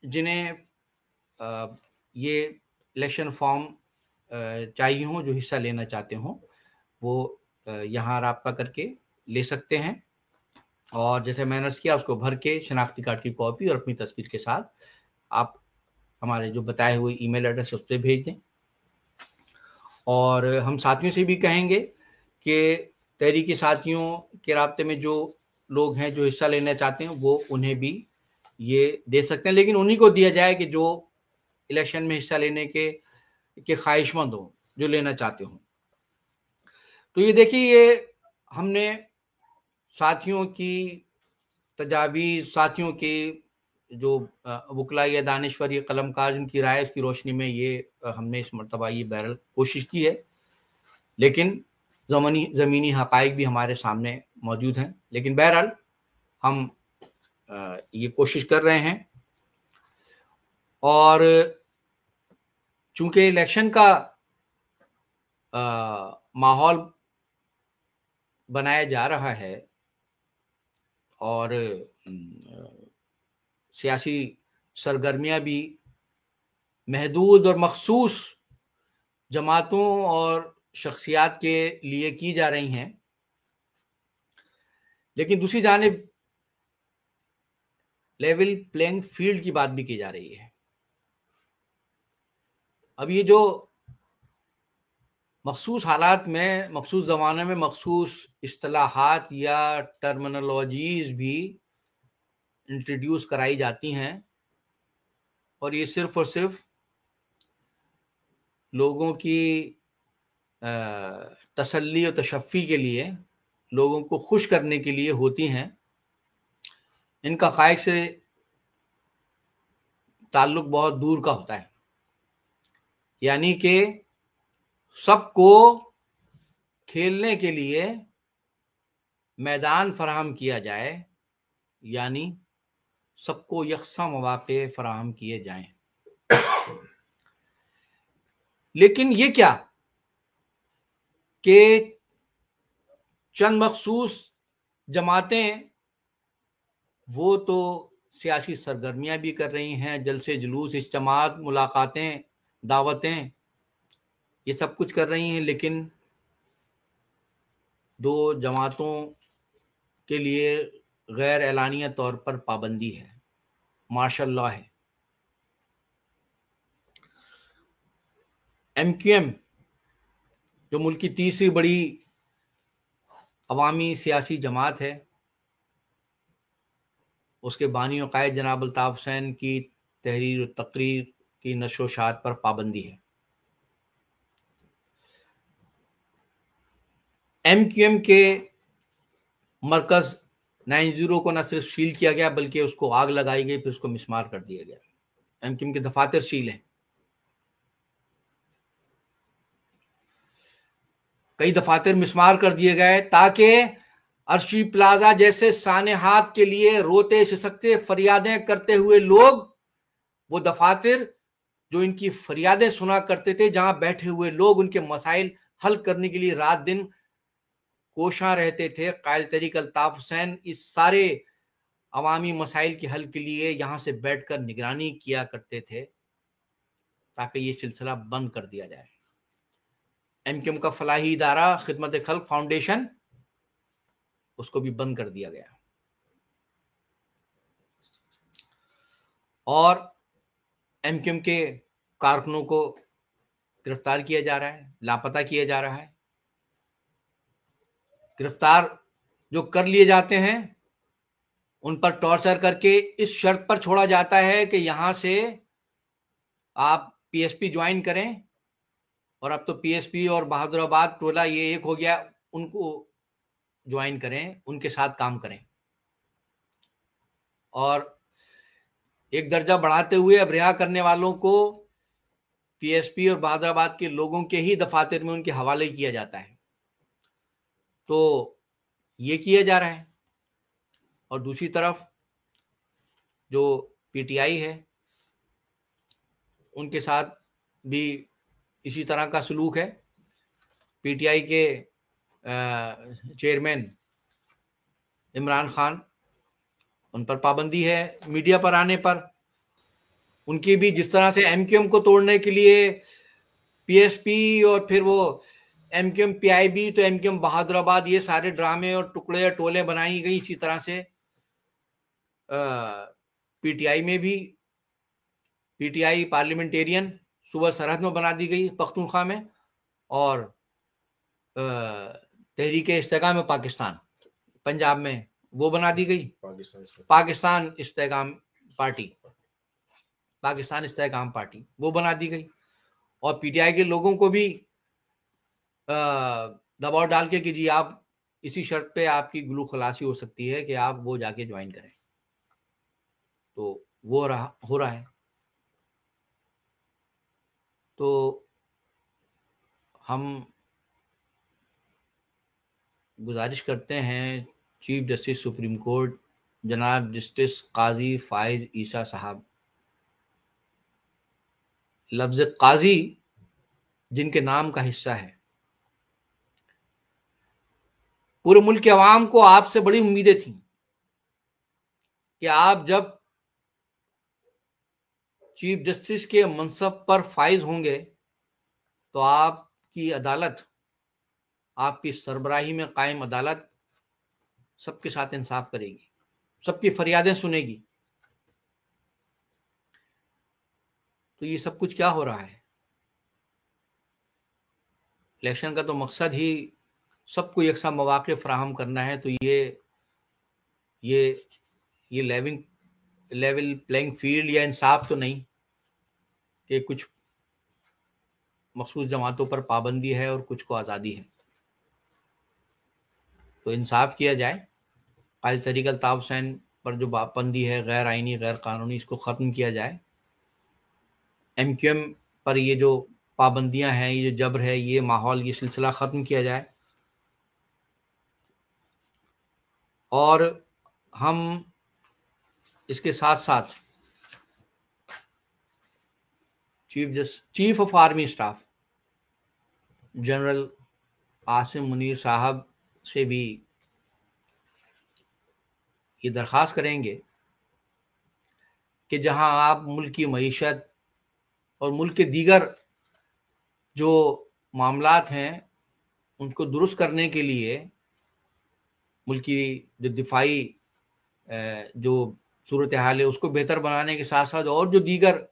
जिन्हें ये इलेक्शन फॉर्म चाहिए हो, जो हिस्सा लेना चाहते हो, वो यहाँ राब्ता करके ले सकते हैं। और जैसे मैंने किया उसको भर के शनाख्ती कार्ड की कॉपी और अपनी तस्वीर के साथ आप हमारे जो बताए हुए ईमेल एड्रेस उस पर भेज दें। और हम साथियों से भी कहेंगे कि तहरीकी साथियों के राब्ते में जो लोग हैं जो हिस्सा लेना चाहते हैं वो उन्हें भी ये दे सकते हैं, लेकिन उन्हीं को दिया जाए कि जो इलेक्शन में हिस्सा लेने के ख्वाहिशमंद हो, जो लेना चाहते हो। तो ये देखिए, ये हमने साथियों की तजावीज़, साथियों की जो वकला या दानिश्वर या कलमकार जिनकी राय उसकी रोशनी में ये हमने इस मरतबा ये बहरहाल कोशिश की है। लेकिन ज़मीनी हक़ाइक़ भी हमारे सामने मौजूद हैं, लेकिन बहरहाल हम ये कोशिश कर रहे हैं। और चूंकि इलेक्शन का माहौल बनाया जा रहा है और सियासी सरगर्मियां भी महदूद और मखसूस जमातों और शख्सियात के लिए की जा रही हैं, लेकिन दूसरी जानिब लेवल प्लेइंग फील्ड की बात भी की जा रही है। अब ये जो मखसूस हालात में, मखसूस ज़माने में मखसूस इस्तिलाहात या टर्मिनोलॉजीज़ भी इंट्रोड्यूस कराई जाती हैं, और ये सिर्फ और सिर्फ लोगों की तसल्ली और तशफ़ी के लिए, लोगों को खुश करने के लिए होती हैं। इनका ख़ाइक़ से ताल्लुक़ बहुत दूर का होता है, यानी कि सबको खेलने के लिए मैदान फराहम किया जाए, यानी सबको यकसा मौक़े फराहम किए जाएं। लेकिन ये क्या कि चंद मखसूस जमातें वो तो सियासी सरगर्मियां भी कर रही हैं, जलसे जुलूस, इज्तिमात, मुलाकातें, दावतें, ये सब कुछ कर रही हैं, लेकिन दो जमातों के लिए गैर एलानिया तौर पर पाबंदी है, माशाअल्लाह है। MQM जो मुल्क की तीसरी बड़ी अवामी सियासी जमात है, उसके बानी और कायद जनाब अल्ताफ हुसैन की तहरीर और तकरीर की नशो शात पर पाबंदी है। MQM के मरकज़ 90 को न सिर्फ सील किया गया बल्कि उसको आग लगाई गई, फिर उसको मिसमार कर दिया गया। MQM के दफातर सील हैं, कई दफातर मिसमार कर दिए गए ताकि अर्शी प्लाजा जैसे सानेहात के लिए रोते सिसकते फरियादें करते हुए लोग, वो दफातर जो इनकी फरियादें सुना करते थे, जहां बैठे हुए लोग उनके मसाइल हल करने के लिए रात दिन कोशां रहते थे, कायल तहरीक अल्ताफ हुसैन इस सारे अवामी मसाइल के हल के लिए यहां से बैठकर निगरानी किया करते थे ताकि ये सिलसिला बंद कर दिया जाए। MQM का फलाही इदारा खिदमत खल्क फाउंडेशन, उसको भी बंद कर दिया गया और MQM के कारकुनों को गिरफ्तार किया जा रहा है, लापता किया जा रहा है। गिरफ्तार जो कर लिए जाते हैं उन पर टॉर्चर करके इस शर्त पर छोड़ा जाता है कि यहां से आप PSP ज्वाइन करें, और अब तो PSP और बहादुराबाद टोला ये एक हो गया, उनको ज्वाइन करें, उनके साथ काम करें, और एक दर्जा बढ़ाते हुए अब रिहा करने वालों को PSP और बहादुराबाद के लोगों के ही दफातर में उनके हवाले किया जाता है। तो ये किया जा रहा है। और दूसरी तरफ जो PTI है उनके साथ भी इसी तरह का सलूक है। PTI के चेयरमैन इमरान खान, उन पर पाबंदी है मीडिया पर आने पर। उनकी भी जिस तरह से एमक्यूएम को तोड़ने के लिए पीएसपी और फिर वो एमक्यूएम पीआईबी, तो एमक्यूएम बहादुराबाद, ये सारे ड्रामे और टुकड़े टोले बनाई गई। इसी तरह से पीटीआई में भी, पीटीआई पार्लियामेंटेरियन सुबह सरहद में बना दी गई पख्तूनख्वा में, और तहरीके इस्तेकाम पाकिस्तान पंजाब में वो बना दी गई, पाकिस्तान इस्तेकाम पार्टी, पाकिस्तान इस्तेकाम पार्टी वो बना दी गई। और पीटीआई के लोगों को भी दबाव डाल के कि जी आप इसी शर्त पे आपकी गुलू खलासी हो सकती है कि आप वो जाके ज्वाइन करें, तो वो हो रहा है। तो हम गुजारिश करते हैं चीफ जस्टिस सुप्रीम कोर्ट जनाब जस्टिस काजी फाइज ईसा साहब, लफ्ज काजी जिनके नाम का हिस्सा है, पूरे मुल्क के अवाम को आपसे बड़ी उम्मीदें थी कि आप जब चीफ जस्टिस के मनसब पर फाइज होंगे तो आपकी अदालत, आपकी सरबराही में कायम अदालत सबके साथ इंसाफ करेगी, सबकी फरियादें सुनेगी। तो ये सब कुछ क्या हो रहा है? इलेक्शन का तो मकसद ही सबको यकसा मौके फराहम करना है। तो ये लेवल प्लेइंग फील्ड या इंसाफ तो नहीं कि कुछ मखसूस जमातों पर पाबंदी है और कुछ को आज़ादी है। तो इंसाफ किया जाए, कायदे तरीक़ अल्ताफ़ हुसैन पर जो पाबंदी है गैर आइनी गैर कानूनी, इसको ख़त्म किया जाए। एमक्यूएम पर ये जो पाबंदियां हैं, ये जो जबर है, ये माहौल, ये सिलसिला ख़त्म किया जाए। और हम इसके साथ साथ chief of army staff general Asim Munir साहब से भी ये दरख्वास्त करेंगे कि जहां आप मुल्क की मईशत और मुल्क के दीगर जो मामलात हैं उनको दुरुस्त करने के लिए, मुल्क की जो दिफाई जो सूरत हाल है उसको बेहतर बनाने के साथ साथ और जो दीगर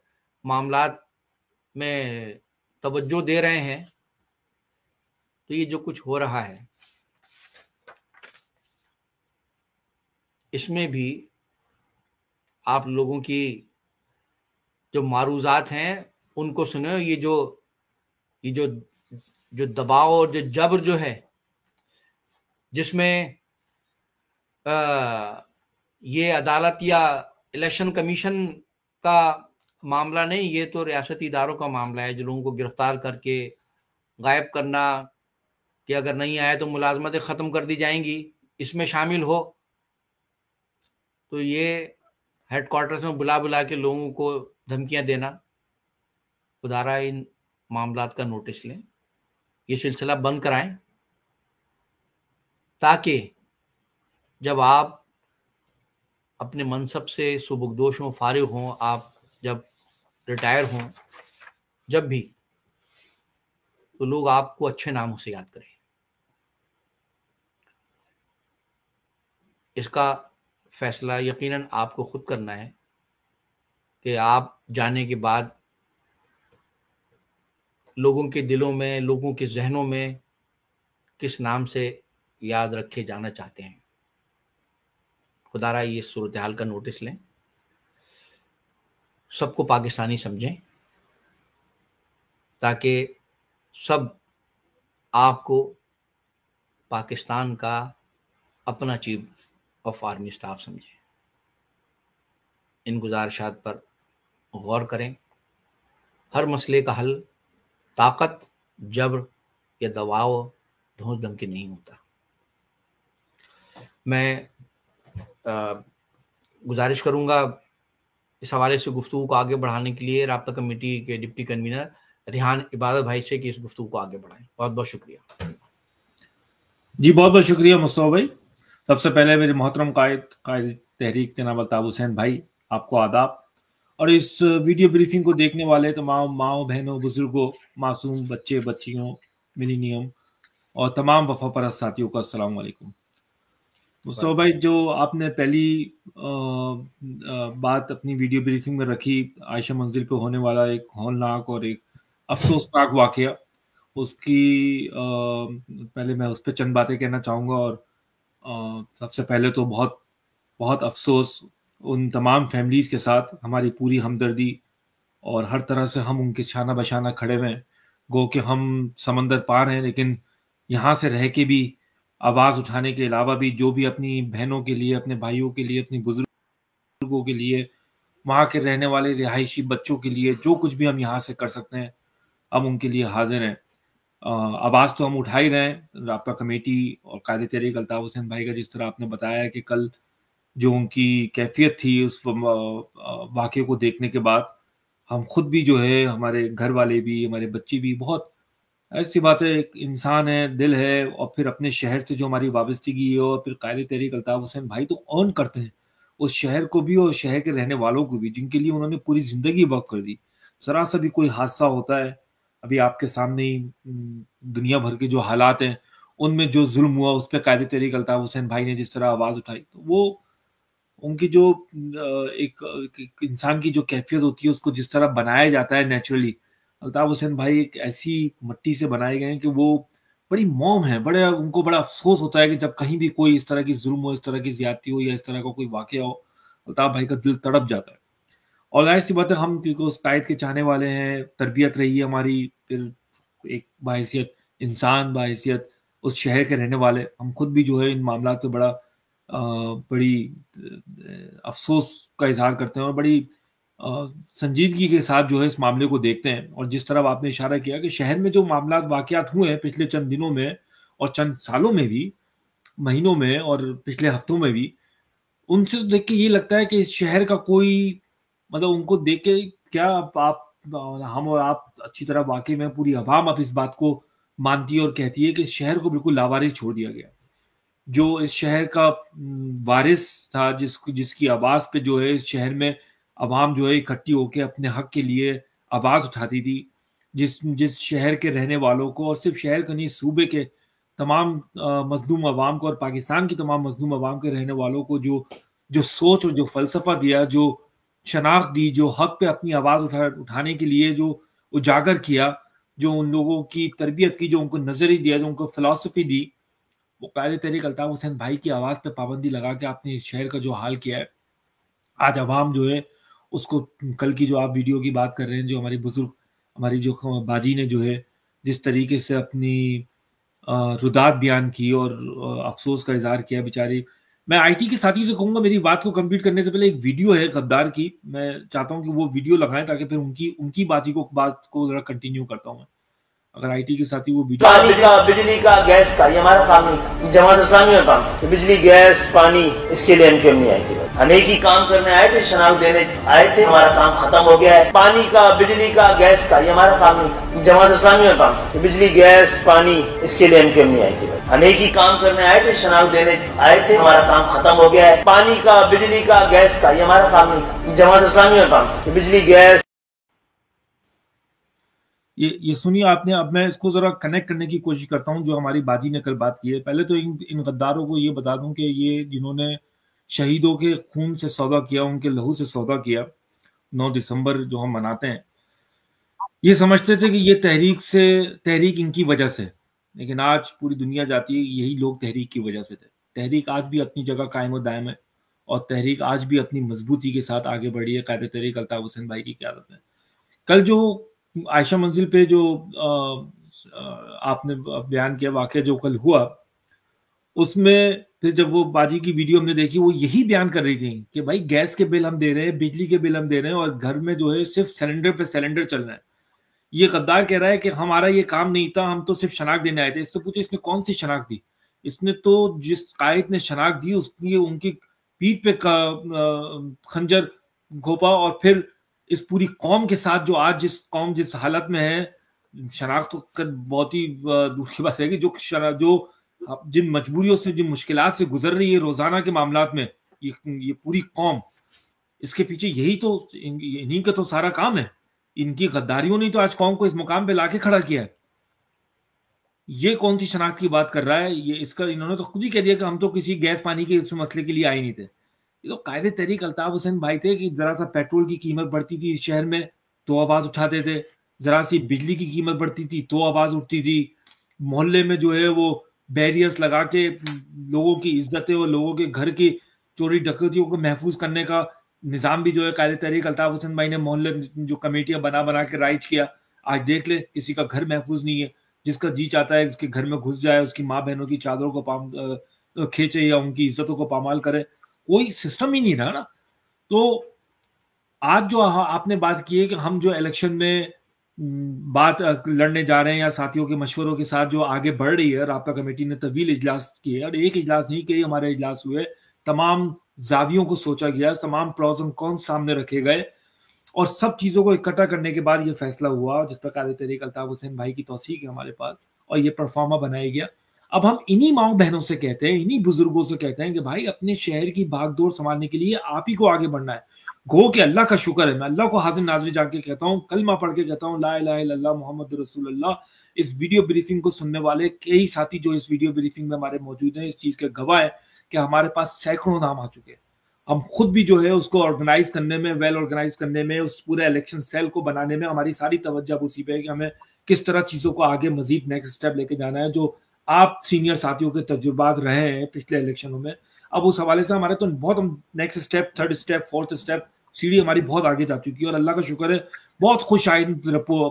मामलात में तवज्जो दे रहे हैं। तो ये जो कुछ हो रहा है इसमें भी आप लोगों की जो मारूजात हैं उनको सुने। ये जो दबाव और जो जबर जो है, जिसमें ये अदालत या इलेक्शन कमीशन का मामला नहीं, ये तो रियासती इदारों का मामला है, जो लोगों को गिरफ्तार करके गायब करना कि अगर नहीं आए तो मुलाजमतें ख़त्म कर दी जाएंगी, इसमें शामिल हो। तो ये हेडक्वार्टर्स में बुला बुला के लोगों को धमकियां देना, खुदारा इन मामलात का नोटिस लें, ये सिलसिला बंद कराएं, ताकि जब आप अपने मनसब से सुबुकदोश हों, फारिग हों, आप जब रिटायर हों, जब भी, तो लोग आपको अच्छे नामों से याद करें। इसका फैसला यकीनन आपको खुद करना है कि आप जाने के बाद लोगों के दिलों में, लोगों के जहनों में किस नाम से याद रखे जाना चाहते हैं। खुदारा ये सूरत हाल का नोटिस लें, सबको पाकिस्तानी समझें, ताकि सब आपको पाकिस्तान का अपना चीफ ऑफ आर्मी स्टाफ समझें। इन गुजारिशात पर गौर करें। हर मसले का हल ताकत, जबर या दबाव, धौंस धमकी नहीं होता। मैं गुजारिश करूंगा इस हवाले से गुफ्तगू को आगे बढ़ाने के लिए राब्ता कमेटी के डिप्टी कन्वीनर रिहान इबादत भाई से कि इस गुफ्तगू को आगे बढ़ाएं। बहुत बहुत शुक्रिया जी, बहुत बहुत शुक्रिया मुस्तफा भाई। सबसे पहले मेरे मोहतरम कायद तहरीक जनाब अल्ताफ हुसैन भाई, आपको आदाब। और इस वीडियो ब्रीफिंग को देखने वाले तमाम माओ बहनों, बुजुर्गों, मासूम बच्चे बच्चियों, मिलेनियम और तमाम वफा परस्त साथियों को अस्सलाम वालेकुम। मुस्तफा भाई, जो आपने पहली बात अपनी वीडियो ब्रीफिंग में रखी, आयशा मंजिल पे होने वाला एक हौलनाक और एक अफसोसनाक वाकया, उसकी पहले मैं उस पर चंद बातें कहना चाहूँगा। और सबसे पहले तो बहुत बहुत अफसोस उन तमाम फैमिलीज के साथ, हमारी पूरी हमदर्दी और हर तरह से हम उनके शाना बशाना खड़े हुए हैं। गो कि हम समंदर पार हैं, लेकिन यहाँ से रह के भी आवाज़ उठाने के अलावा भी जो भी अपनी बहनों के लिए, अपने भाइयों के लिए, अपने बुजुर्गों के लिए, वहाँ के रहने वाले रिहायशी बच्चों के लिए जो कुछ भी हम यहाँ से कर सकते हैं हम उनके लिए हाजिर हैं। आवाज़ तो हम उठा ही रहे हैं। राब्ता कमेटी और कायदे तहरीक अल्ताफ हुसैन भाई का जिस तरह आपने बताया कि कल जो उनकी कैफियत थी उस वाक़े को देखने के बाद हम खुद भी जो है, हमारे घर वाले भी, हमारे बच्चे भी, बहुत ऐसी बात है, एक इंसान है, दिल है, और फिर अपने शहर से जो हमारी वाबस्तगी है, और फिर कायदे तहरीक अल्ताफ हुसैन भाई तो ऑन करते हैं उस शहर को भी और शहर के रहने वालों को भी, जिनके लिए उन्होंने पूरी जिंदगी वक्त कर दी। जरा सा भी कोई हादसा होता है, अभी आपके सामने ही दुनिया भर के जो हालात हैं उनमें जो जुल्म हुआ उस पर कायदे तहरीक अल्ताफ हुसैन भाई ने जिस तरह आवाज़ उठाई, तो वो उनकी जो एक इंसान की जो कैफियत होती है उसको जिस तरह बनाया जाता है नेचुरली, अल्ताफ हुसैन भाई एक ऐसी मट्टी से बनाए गए हैं कि वो बड़ी मौम है। बड़े उनको बड़ा अफसोस होता है कि जब कहीं भी कोई इस तरह की जुल्म हो, इस तरह की ज्यादती हो या इस तरह का कोई वाकया हो, अल्ताफ भाई का दिल तड़प जाता है। और जाहिर सी बात है, हम क्योंकि उस कायद के चाहने वाले हैं, तरबियत रही है हमारी, फिर एक बाहैसियत इंसान, बाहैसियत उस शहर के रहने वाले, हम खुद भी जो है इन मामला पे बड़ी अफसोस का इजहार करते हैं और बड़ी संजीदगी के साथ जो है इस मामले को देखते हैं। और जिस तरह आपने इशारा किया कि शहर में जो मामला वाकयात हुए हैं पिछले चंद दिनों में और चंद सालों में भी, महीनों में और पिछले हफ्तों में भी, उनसे तो देख के ये लगता है कि इस शहर का कोई, मतलब उनको देख के क्या आप हम और आप अच्छी तरह वाकई में पूरी अवाम अब इस बात को मानती है और कहती है कि इस शहर को बिल्कुल लावारिस छोड़ दिया गया। जो इस शहर का वारिस था, जिसकी आवाज़ पे जो है इस शहर में अवाम जो है इकट्ठी होकर अपने हक के लिए आवाज़ उठाती थी, जिस शहर के रहने वालों को, और सिर्फ शहर का नहीं, सूबे के तमाम मजलूम अवाम को और पाकिस्तान की तमाम मजलूम अवाम के रहने वालों को जो सोच और जो फलसफा दिया, जो शनाख्त दी, जो हक पे अपनी आवाज़ उठाने के लिए जो उजागर किया, जो उन लोगों की तरबियत की, जो उनको नजरी दिया, जो उनको फिलॉसफी दी, वो कायदे तहरीक अल्ताफ हुसैन भाई की आवाज़ पे पाबंदी लगा के आपने इस शहर का जो हाल किया है, आज अवाम जो है उसको, कल की जो आप वीडियो की बात कर रहे हैं, जो हमारी बुजुर्ग, हमारी जो बाजी ने जो है जिस तरीके से अपनी रुदात बयान की और अफसोस का इजहार किया बेचारी। मैं आईटी के साथी से कहूंगा, मेरी बात को कंप्लीट करने से पहले एक वीडियो है गद्दार की, मैं चाहता हूं कि वो वीडियो लगाएं ताकि फिर उनकी बात को जरा कंटिन्यू करता हूं। अगर आईटी के साथी वो वीडियो, पानी का, बिजली का, गैस का, ये हमारा काम नहीं था, जमात इस्लामी का काम था। बिजली, गैस, पानी, इसके लिए हम क्यों नहीं आए थे? हम एक ही काम करने आए थे, शनाख्त देने आए थे, हमारा काम खत्म हो गया है। पानी का, बिजली का, गैस का, ये हमारा काम नहीं था, जमात इस्लामी का काम था। बिजली, गैस, पानी, इसके लिए हम क्यों नहीं आए थे? हम एक ही काम करने आए थे, शनाख्त देने आए थे, हमारा काम खत्म हो गया है। पानी का, बिजली का, गैस का, ये हमारा काम नहीं था, जमात इस्लामी का काम था। बिजली, गैस, ये सुनिए आपने। अब मैं इसको जरा कनेक्ट करने की कोशिश करता हूं जो हमारी बाजी ने कल बात की है। पहले तो इन गद्दारों को ये बता दूं कि ये जिन्होंने शहीदों के खून से सौदा किया, उनके लहू से सौदा किया, 9 दिसंबर जो हम मनाते हैं, ये समझते थे कि ये तहरीक इनकी वजह से, लेकिन आज पूरी दुनिया जाती है यही लोग तहरीक की वजह से थे। तहरीक आज भी अपनी जगह कायम और दायम है और तहरीक आज भी अपनी मजबूती के साथ आगे बढ़ी है कायदे तहरीक अल्ताफ हुसैन भाई की क़यादत में। कल जो आयशा मंजिल पे जो आपने बयान किया वाकया जो कल हुआ, उसमें फिर जब वो बाजी की वीडियो हमने देखी, वो यही बयान कर रही थी कि भाई गैस के बिल हम दे रहे हैं, बिजली के बिल हम दे रहे हैं और घर में जो है सिर्फ सिलेंडर पे सिलेंडर चल रहा है। ये गद्दार कह रहा है कि हमारा ये काम नहीं था, हम तो सिर्फ शनाख्त देने आए थे। इससे पूछे इसने कौन सी शनाख्त दी? इसने तो जिस कायद ने शनाख्त दी उसकी उनकी पीठ पे खंजर घोपा और फिर इस पूरी कौम के साथ जो आज जिस हालत में है, शनाख्त तो बहुत ही दूर की बात है कि जो जिन मजबूरियों से, जिन मुश्किलात से गुजर रही है रोजाना के मामलात में, ये पूरी कौम, इसके पीछे यही तो, इन्हीं का तो सारा काम है। इनकी गद्दारियों ने तो आज कौम को इस मुकाम पे लाके खड़ा किया है। ये कौन सी शनाख्त की बात कर रहा है? ये इसका इन्होंने तो खुद ही कह दिया कि हम तो किसी गैस पानी के इस मसले के लिए आए नहीं थे। ये तो कायदे तहरीक अल्ताफ हुसैन भाई थे कि जरा सा पेट्रोल की कीमत बढ़ती थी इस शहर में तो आवाज उठाते थे, जरा सी बिजली की कीमत बढ़ती थी तो आवाज उठती थी, मोहल्ले में जो है वो बैरियर्स लगा के लोगों की इज्जतें और लोगों के घर की चोरी डकैतियों को महफूज करने का निजाम भी जो है कायदे तहरीक अल्ताफ हुसैन भाई ने मोहल्ले जो कमेटियां बना बना के राइज किया। आज देख ले, किसी का घर महफूज नहीं है, जिसका जी चाहता है उसके घर में घुस जाए, उसकी माँ बहनों की चादरों को खींचे या उनकी इज्जतों को पामाल करे, कोई सिस्टम ही नहीं रहा ना। तो आज जो आपने बात की है कि हम जो इलेक्शन में बात लड़ने जा रहे हैं या साथियों के मशवरों के साथ जो आगे बढ़ रही है, राब्ता कमेटी ने तवील इजलास किए और एक इजलास नहीं, कई हमारे इजलास हुए, तमाम जावियों को सोचा गया, तमाम प्रोस एंड कॉन्स सामने रखे गए और सब चीजों को इकट्ठा करने के बाद ये फैसला हुआ जिस पर कायदे तहरीक अल्ताफ हुसैन भाई की तौसीक है हमारे पास और ये परफॉर्मा बनाया गया। अब हम इन्हीं माओ बहनों से कहते हैं, इन्हीं बुजुर्गों से कहते हैं कि भाई अपने शहर की भागदौड़ संभालने के लिए आप ही को आगे बढ़ना है। गो के अल्लाह का शुक्र है, मैं अल्लाह को हाजिर नाज़िर जाके कहता हूँ, कलमा पढ़ के कहता हूँ ला इलाहा इल्लल्लाह मुहम्मद रसूलुल्लाह। इस वीडियो ब्रीफिंग को सुनने वाले कई साथी जो इस वीडियो ब्रीफिंग में हमारे मौजूद हैं, इस चीज के गवाह है कि हमारे पास सैकड़ों नाम आ चुके हैं। हम खुद भी जो है उसको ऑर्गेनाइज करने में, वेल ऑर्गेनाइज करने में, उस पूरे इलेक्शन सेल को बनाने में हमारी सारी तवज्जो उसी पे है कि हमें किस तरह चीजों को आगे मजीद नेक्स्ट स्टेप लेके जाना है। जो आप सीनियर साथियों के तजुर्बात रहे हैं पिछले इलेक्शनों में, अब उस हवाले से हमारे तो बहुत, हम next step, third step, fourth step, सीढ़ी हमारी बहुत आगे जा चुकी है और अल्लाह का शुक्र है बहुत खुश आइंद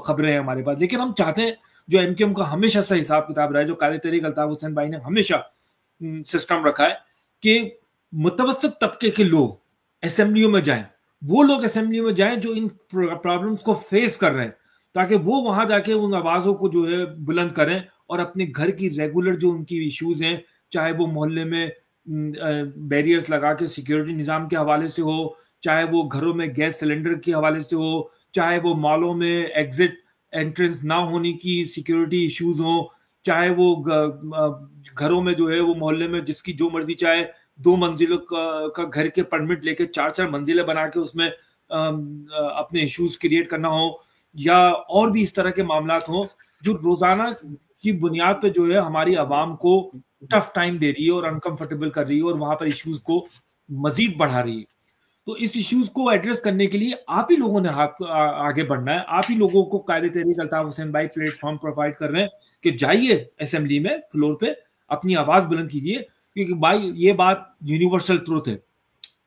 खबरें हैं हमारे पास। लेकिन हम चाहते हैं जो एमकेएम का हमेशा से हिसाब किताब रहा है, जो कायदे तहरीक अल्ताफ हुसैन भाई ने हमेशा सिस्टम रखा है कि मुतवस्सित तबके के लोग असेंबलियों में जाएं, वो लोग असेंबली में जाएं जो इन प्रॉब्लम्स को फेस कर रहे हैं, ताकि वो वहां जाके उन आवाजों को जो है बुलंद करें और अपने घर की रेगुलर जो उनकी इश्यूज हैं, चाहे वो मोहल्ले में बैरियर्स लगा के सिक्योरिटी निज़ाम के हवाले से हो, चाहे वो घरों में गैस सिलेंडर के हवाले से हो, चाहे वो मॉलों में एग्जिट एंट्रेंस ना होने की सिक्योरिटी इश्यूज हो, चाहे वो घरों में जो है वो मोहल्ले में जिसकी जो मर्जी चाहे 2 मंजिलों का घर के परमिट लेके 4-4 मंजिलें बना के उसमें अपने इश्यूज क्रिएट करना हो, या और भी इस तरह के मामलात हो जो रोजाना की बुनियाद पे जो है हमारी आवाम को टफ टाइम दे रही है और अनकंफर्टेबल कर रही है और वहां पर इश्यूज को मजीद बढ़ा रही है। तो इस इश्यूज को एड्रेस करने के लिए आप ही लोगों ने आगे बढ़ना है। आप ही लोगों को कायदे तहरीक अल्ताफ हुसैन भाई प्लेटफॉर्म प्रोवाइड कर रहे हैं कि जाइए असेंबली में, फ्लोर पे अपनी आवाज बुलंद कीजिए, क्योंकि भाई ये बात यूनिवर्सल ट्रूथ है।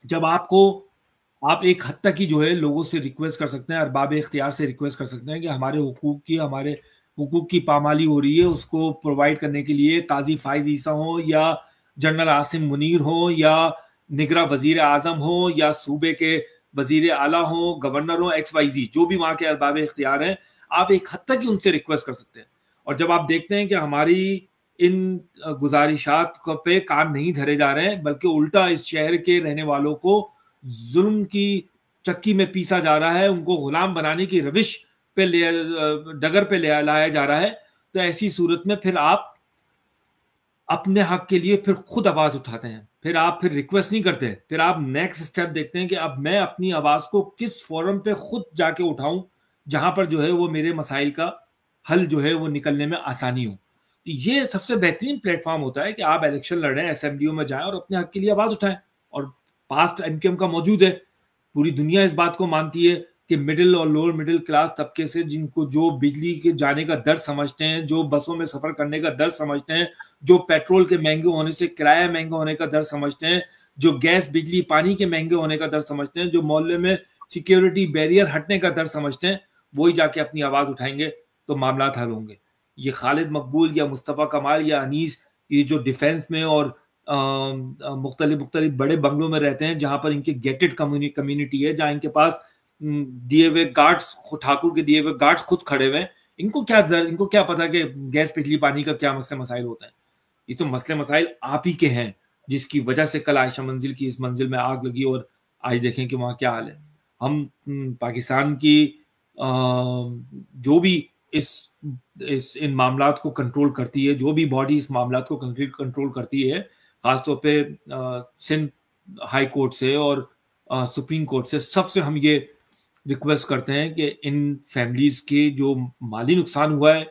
जब आप एक हद तक ही जो है लोगों से रिक्वेस्ट कर सकते हैं, अरबाब इख्तियार से रिक्वेस्ट कर सकते हैं कि हमारे हुकूक की पामाली हो रही है, उसको प्रोवाइड करने के लिए काजी फाइज ईसा हो या जनरल आसिम मुनीर हो या निगरा वजीर आजम हो या सूबे के वजीर आला हो, गवर्नर हो, XYZ जो भी वहां के अरबाब इख्तियार हैं, आप एक हद तक ही उनसे रिक्वेस्ट कर सकते हैं। और जब आप देखते हैं कि हमारी इन गुजारिशात पे कान नहीं धरे जा रहे हैं, बल्कि उल्टा इस शहर के रहने वालों को जुल्म की चक्की में पीसा जा रहा है, उनको गुलाम बनाने की रविश पे डगर पे लाया जा रहा है, तो ऐसी सूरत में फिर आप अपने हक के लिए फिर खुद आवाज उठाते हैं, फिर आप रिक्वेस्ट नहीं करते, फिर आप नेक्स्ट स्टेप देखते हैं कि अब मैं अपनी आवाज को किस फोरम पे खुद जाके उठाऊं जहां पर जो है वो मेरे मसाइल का हल जो है वो निकलने में आसानी हो। ये सबसे बेहतरीन प्लेटफॉर्म होता है कि आप इलेक्शन लड़ें, असेंबलियों में जाएं और अपने हक के लिए आवाज उठाएं। और पास्ट एमकेएम का मौजूद है, पूरी दुनिया इस बात को मानती है कि मिडिल और लोअर मिडिल क्लास तबके से जिनको जो बिजली के जाने का दर्द समझते हैं, जो बसों में सफर करने का दर्द समझते हैं, जो पेट्रोल के महंगे होने से किराया महंगा होने का दर्द समझते हैं, जो गैस बिजली पानी के महंगे होने का दर्द समझते हैं, जो मोहल्ले में सिक्योरिटी बैरियर हटने का दर्द समझते हैं, वही जाके अपनी आवाज उठाएंगे तो मामला हल होंगे। ये खालिद मकबूल या मुस्तफ़ा कमाल या अनीस, ये जो डिफेंस में और मुख्तलिफ बड़े बंगलों में रहते हैं जहां पर इनके गेटेड कम्युनिटी है, जहां इनके पास दिए हुए गार्ड्स, ठाकुर के दिए हुए गार्ड्स खुद खड़े हुए हैं, इनको क्या पता कि गैस बिजली पानी का क्या मसाइल होता है। ये तो मसले मसाइल आप ही के हैं, जिसकी वजह से कल आयशा मंजिल की इस मंजिल में आग लगी और आज देखें कि वहां क्या हाल है। हम पाकिस्तान की जो भी इन मामलात को कंट्रोल करती है, जो भी बॉडी इस मामलात को कंट्रोल करती है, खासतौर पे सिंध हाई कोर्ट से और सुप्रीम कोर्ट से, सबसे हम ये रिक्वेस्ट करते हैं कि इन फैमिलीज के जो माली नुकसान हुआ है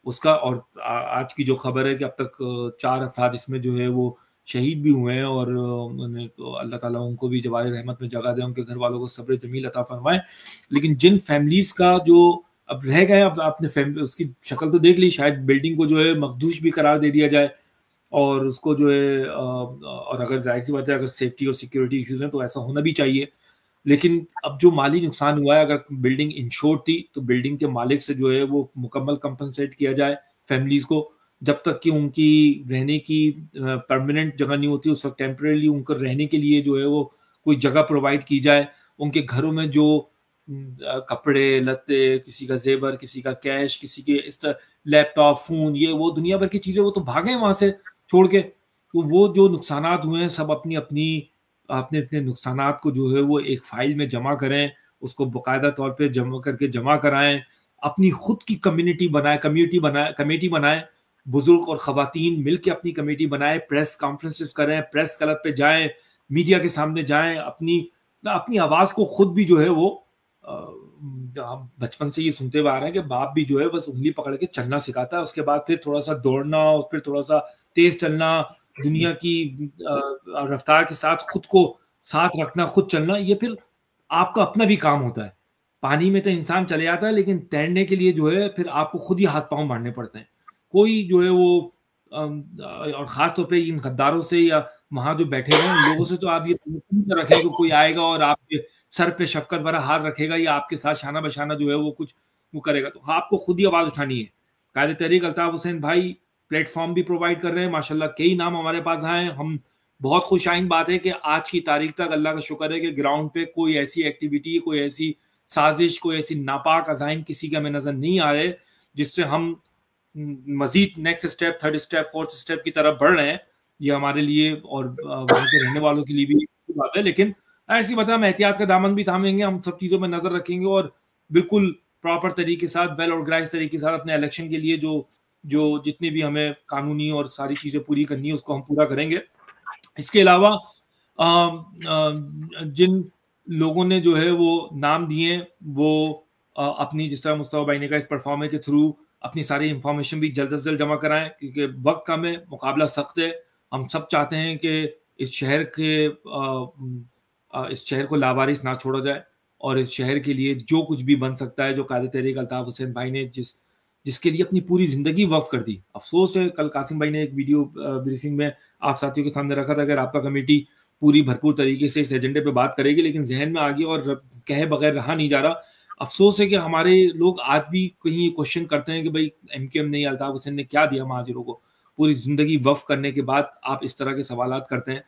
उसका, और आज की जो खबर है कि अब तक 4 अफराद इसमें जो है वो शहीद भी हुए हैं, और उन्हें तो अल्लाह ताला उनको भी जवारे रहमत में जगह दे, उनके घर वालों को सब्र जमील अता फरमाए। लेकिन जिन फैमिलीज का जो अब रह गए, अब आपने फैमिली उसकी शक्ल तो देख ली, शायद बिल्डिंग को जो है मखदूश भी करार दे दिया जाए, और उसको जो है और अगर जाहिर सी बात है अगर सेफ्टी और सिक्योरिटी इश्यूज हैं तो ऐसा होना भी चाहिए। लेकिन अब जो माली नुकसान हुआ है, अगर बिल्डिंग इंश्योर्ड थी तो बिल्डिंग के मालिक से जो है वो मुकम्मल कंपनसेट किया जाए फैमिलीज को, जब तक कि उनकी रहने की परमानेंट जगह नहीं होती उस वक्त टेम्परेली उनको रहने के लिए जो है वो कोई जगह प्रोवाइड की जाए। उनके घरों में जो कपड़े लत्ते, किसी का जेवर, किसी का कैश, किसी के इस तरह लैपटॉप, फोन, ये वो दुनिया भर की चीजें वो तो भागे वहां से छोड़ के, तो वो जो नुकसानात हुए हैं सब अपने अपने नुकसानात को जो है वो एक फाइल में जमा करें, उसको बाकायदा तौर पे जमा कराएं, अपनी खुद की कमेटी बनाए, बुजुर्ग और खवातीन मिलकर अपनी कमेटी बनाए, प्रेस कॉन्फ्रेंसेस करें, प्रेस क्लब पे जाएं, मीडिया के सामने जाएं, अपनी आवाज को खुद भी जो है वो बचपन से ये सुनते हुए आ रहे हैं कि बाप भी जो है बस उंगली पकड़ के चलना सिखाता है, उसके बाद फिर थोड़ा सा दौड़ना और फिर थोड़ा सा तेज चलना, दुनिया की रफ्तार के साथ खुद को साथ रखना, खुद चलना, ये फिर आपका अपना भी काम होता है। पानी में तो इंसान चले जाता है, लेकिन तैरने के लिए जो है फिर आपको खुद ही हाथ पांव मारने पड़ते हैं। कोई जो है वो और खास तौर पे इन गद्दारों से या वहां जो बैठे हैं उन लोगों से तो आप ये रखें कि कोई आएगा और आपके सर पे शफकत भरा हाथ रखेगा या आपके साथ शाना बशाना जो है वो कुछ वो करेगा, तो आपको खुद ही आवाज उठानी है। कायदे तहरीक अल्ताफ हुसैन भाई प्लेटफॉर्म भी प्रोवाइड कर रहे हैं, माशाल्लाह कई नाम हमारे पास आए हैं। हम बहुत खुशाइन बात है कि आज की तारीख तक अल्लाह का शुक्र है कि ग्राउंड पे कोई ऐसी एक्टिविटी, कोई ऐसी साजिश, कोई ऐसी नापाक अजाइम किसी के हमें नजर नहीं आ रहे जिससे हम मजीद next step, third step, fourth step की तरफ बढ़ रहे हैं। ये हमारे लिए और वहां के रहने वालों के लिए भी बात है, लेकिन ऐसी बात है हम एहतियात का दामन भी थामेंगे, हम सब चीजों में नजर रखेंगे और बिल्कुल प्रॉपर तरीके के साथ, वेल ऑर्गेनाइज तरीके के साथ अपने इलेक्शन के लिए जो जितनी भी हमें कानूनी और सारी चीजें पूरी करनी है उसको हम पूरा करेंगे। इसके अलावा जिन लोगों ने जो है वो नाम दिए वो अपनी, जिस तरह मुस्तफा भाई ने कहा, इस परफॉर्मेंस के थ्रू अपनी सारी इंफॉर्मेशन भी जल्द से जल्द जमा कराएं, क्योंकि वक्त कम है, मुकाबला सख्त है। हम सब चाहते हैं कि इस शहर को लावारिस ना छोड़ा जाए और इस शहर के लिए जो कुछ भी बन सकता है, जो कायदे तहरीक अल्ताफ हुसैन भाई ने जिसके लिए अपनी पूरी जिंदगी वक्फ कर दी। अफसोस है, कल कासिम भाई ने एक वीडियो ब्रीफिंग में आप साथियों के सामने रखा था कि आपका कमेटी पूरी भरपूर तरीके से इस एजेंडे पे बात करेगी, लेकिन जहन में आ गया और कहे बगैर रहा नहीं जा रहा। अफसोस है कि हमारे लोग आज भी कहीं ये क्वेश्चन करते हैं कि भाई MQM ने, अल्ताफ हुसैन ने क्या दिया महाजिरों को, पूरी जिंदगी वक्फ करने के बाद आप इस तरह के सवालात करते हैं।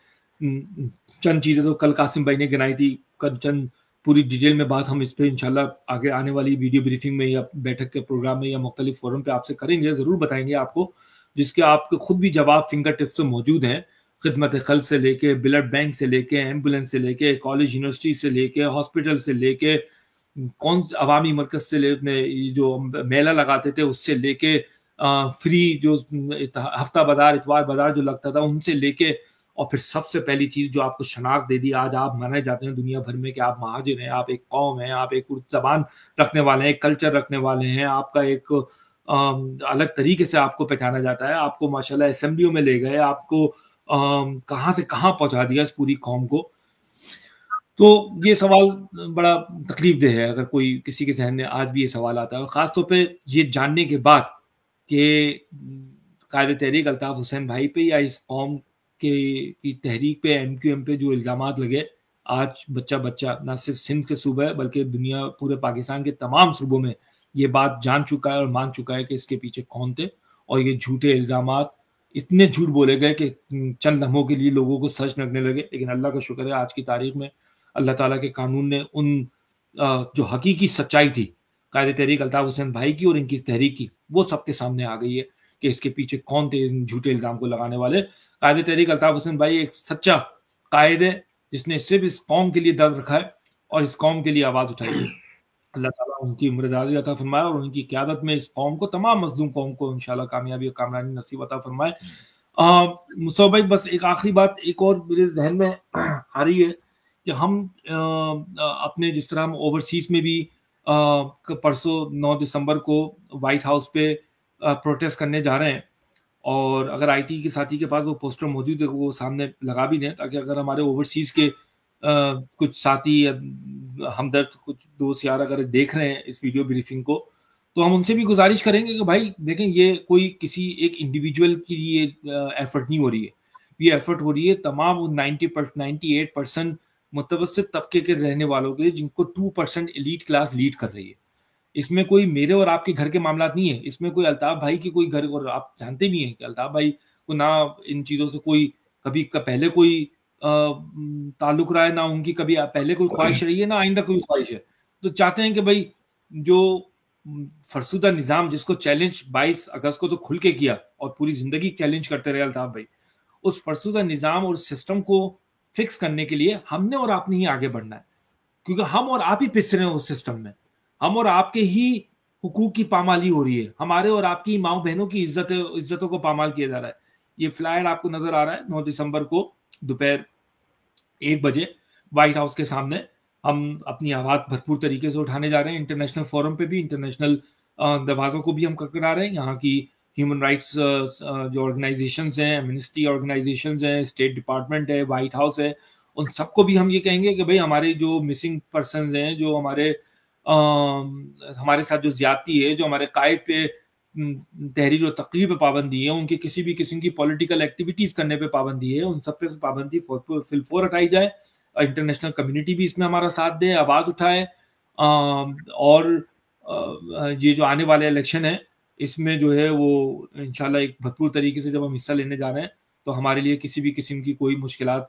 चंद चीजें तो कल कासिम भाई ने गिनाई थी, चंद पूरी डिटेल में बात हम इस पर इंशाल्लाह आगे आने वाली वीडियो ब्रीफिंग में या बैठक के प्रोग्राम में या मुख्तलिफ फोरम पे आपसे करेंगे, जरूर बताएंगे आपको, जिसके आपके खुद भी जवाब फिंगर टिप्स से मौजूद हैं। खिदमत खल्क से लेके, ब्लड बैंक से लेके, एम्बुलेंस से लेके, कॉलेज यूनिवर्सिटी से लेके, हॉस्पिटल से लेके, कौन अवामी मरकज से लेके, जो मेला लगाते थे उससे लेके, फ्री जो हफ्ता बाजार, इतवार बाजार जो लगता था उनसे लेके, और फिर सबसे पहली चीज जो आपको शनाख्त दे दी, आज आप माने जाते हैं दुनिया भर में कि आप महाजिर हैं, आप एक कौम हैं, आप एक जबान रखने वाले हैं, एक कल्चर रखने वाले हैं, आपका एक अलग तरीके से आपको पहचाना जाता है। आपको माशाल्लाह असेंबलियों में ले गए, आपको कहां से कहां पहुंचा दिया इस पूरी कौम को। तो ये सवाल बड़ा तकलीफ देह है अगर कोई किसी के जहन में आज भी ये सवाल आता है, और खासतौर पे ये जानने के बाद कि कायदे तहरीक अल्ताफ हुसैन भाई पे या इस कौम की तहरीक पे, MQM पे जो इल्जामात लगे, आज बच्चा ना सिर्फ सिंध के सूबे है बल्कि दुनिया, पूरे पाकिस्तान के तमाम सूबों में ये बात जान चुका है और मान चुका है कि इसके पीछे कौन थे, और ये झूठे इल्जामात इतने झूठ बोले गए कि चंद लम्हों के लिए लोगों को सच लगने लगे। लेकिन अल्लाह का शुक्र है आज की तारीख में अल्लाह ताला के कानून ने उन जो हकीकी सच्चाई थी कायदे तहरीक अल्ताफ हुसैन भाई की और इनकी तहरीक की, वो सबके सामने आ गई है कि इसके पीछे कौन थे इन झूठे इल्जाम को लगाने वाले। कायदे तहरीक अल्ताफ हुसैन भाई एक सच्चा कायद है जिसने सिर्फ इस कौम के लिए दर्द रखा है और इस कौम के लिए आवाज उठाई है। अल्लाह ताला उनकी उम्रदारी अता फरमाए और उनकी क़यादत में इस कौम को, तमाम मज़लूम कौम को इंशाल्लाह कामयाबी और कामरानी नसीब अता फरमाए। मुस्तफा भाई, बस एक आखिरी बात एक और मेरे जहन में आ रही है कि हम अपने जिस तरह हम ओवरसीज में भी परसों 9 दिसंबर को वाइट हाउस पे प्रोटेस्ट करने जा रहे हैं, और अगर आईटी के साथी के पास वो पोस्टर मौजूद है वो सामने लगा भी दें, ताकि अगर हमारे ओवरसीज के कुछ साथी या हमदर्द, कुछ दोस्त यार अगर देख रहे हैं इस वीडियो ब्रीफिंग को, तो हम उनसे भी गुजारिश करेंगे कि भाई देखें, ये कोई किसी एक इंडिविजुअल की ये एफर्ट नहीं हो रही है, ये एफर्ट हो रही है तमाम 98% मुतवस्सित तबके के रहने वालों के लिए, जिनको 2% एलीट क्लास लीड कर रही है। इसमें कोई मेरे और आपके घर के मामला नहीं है, इसमें कोई अल्ताफ भाई की कोई घर, और आप जानते भी हैं कि अल्ताफ भाई को ना इन चीज़ों से कोई कभी पहले कोई ताल्लुक रहा है, ना उनकी कभी पहले कोई ख्वाहिश रही है, ना आइंदा कोई ख्वाहिश है। तो चाहते हैं कि भाई जो फरसुदा निज़ाम जिसको चैलेंज 22 अगस्त को तो खुल के किया और पूरी जिंदगी चैलेंज करते रहे अल्ताफ भाई, उस फरसुदा निज़ाम और सिस्टम को फिक्स करने के लिए हमने और आपने ही आगे बढ़ना है, क्योंकि हम और आप ही पिस रहे हैं उस सिस्टम में। हम और आपके ही हुकूक की पामाली हो रही है, हमारे और आपकी माँ बहनों की इज्जतों को पामाल किया जा रहा है। ये फ्लायर आपको नजर आ रहा है 9 दिसंबर को दोपहर 1 बजे व्हाइट हाउस के सामने हम अपनी आवाज भरपूर तरीके से उठाने जा रहे हैं। इंटरनेशनल फोरम पे भी, इंटरनेशनल दरवाजों को भी हम करा रहे हैं। यहाँ की ह्यूमन राइट्स जो ऑर्गेनाइजेशंस हैं, एमनेस्टी ऑर्गेनाइजेशंस हैं, स्टेट डिपार्टमेंट है, व्हाइट हाउस है, उन सबको भी हम ये कहेंगे कि भाई हमारे जो मिसिंग पर्सन हैं, जो हमारे साथ जो ज्यादती है, जो हमारे कायद पे तहरीर और तकरीर पे पाबंदी है, उनकी किसी भी किस्म की पॉलिटिकल एक्टिविटीज करने पे पाबंदी है, उन सब पे पाबंदी फिलफोर हटाई जाए। इंटरनेशनल कम्युनिटी भी इसमें हमारा साथ दे, आवाज उठाए, और ये जो आने वाले इलेक्शन है इसमें जो है वो इंशाल्लाह एक भरपूर तरीके से जब हम हिस्सा लेने जा रहे हैं, तो हमारे लिए किसी भी किस्म की कोई मुश्किलात,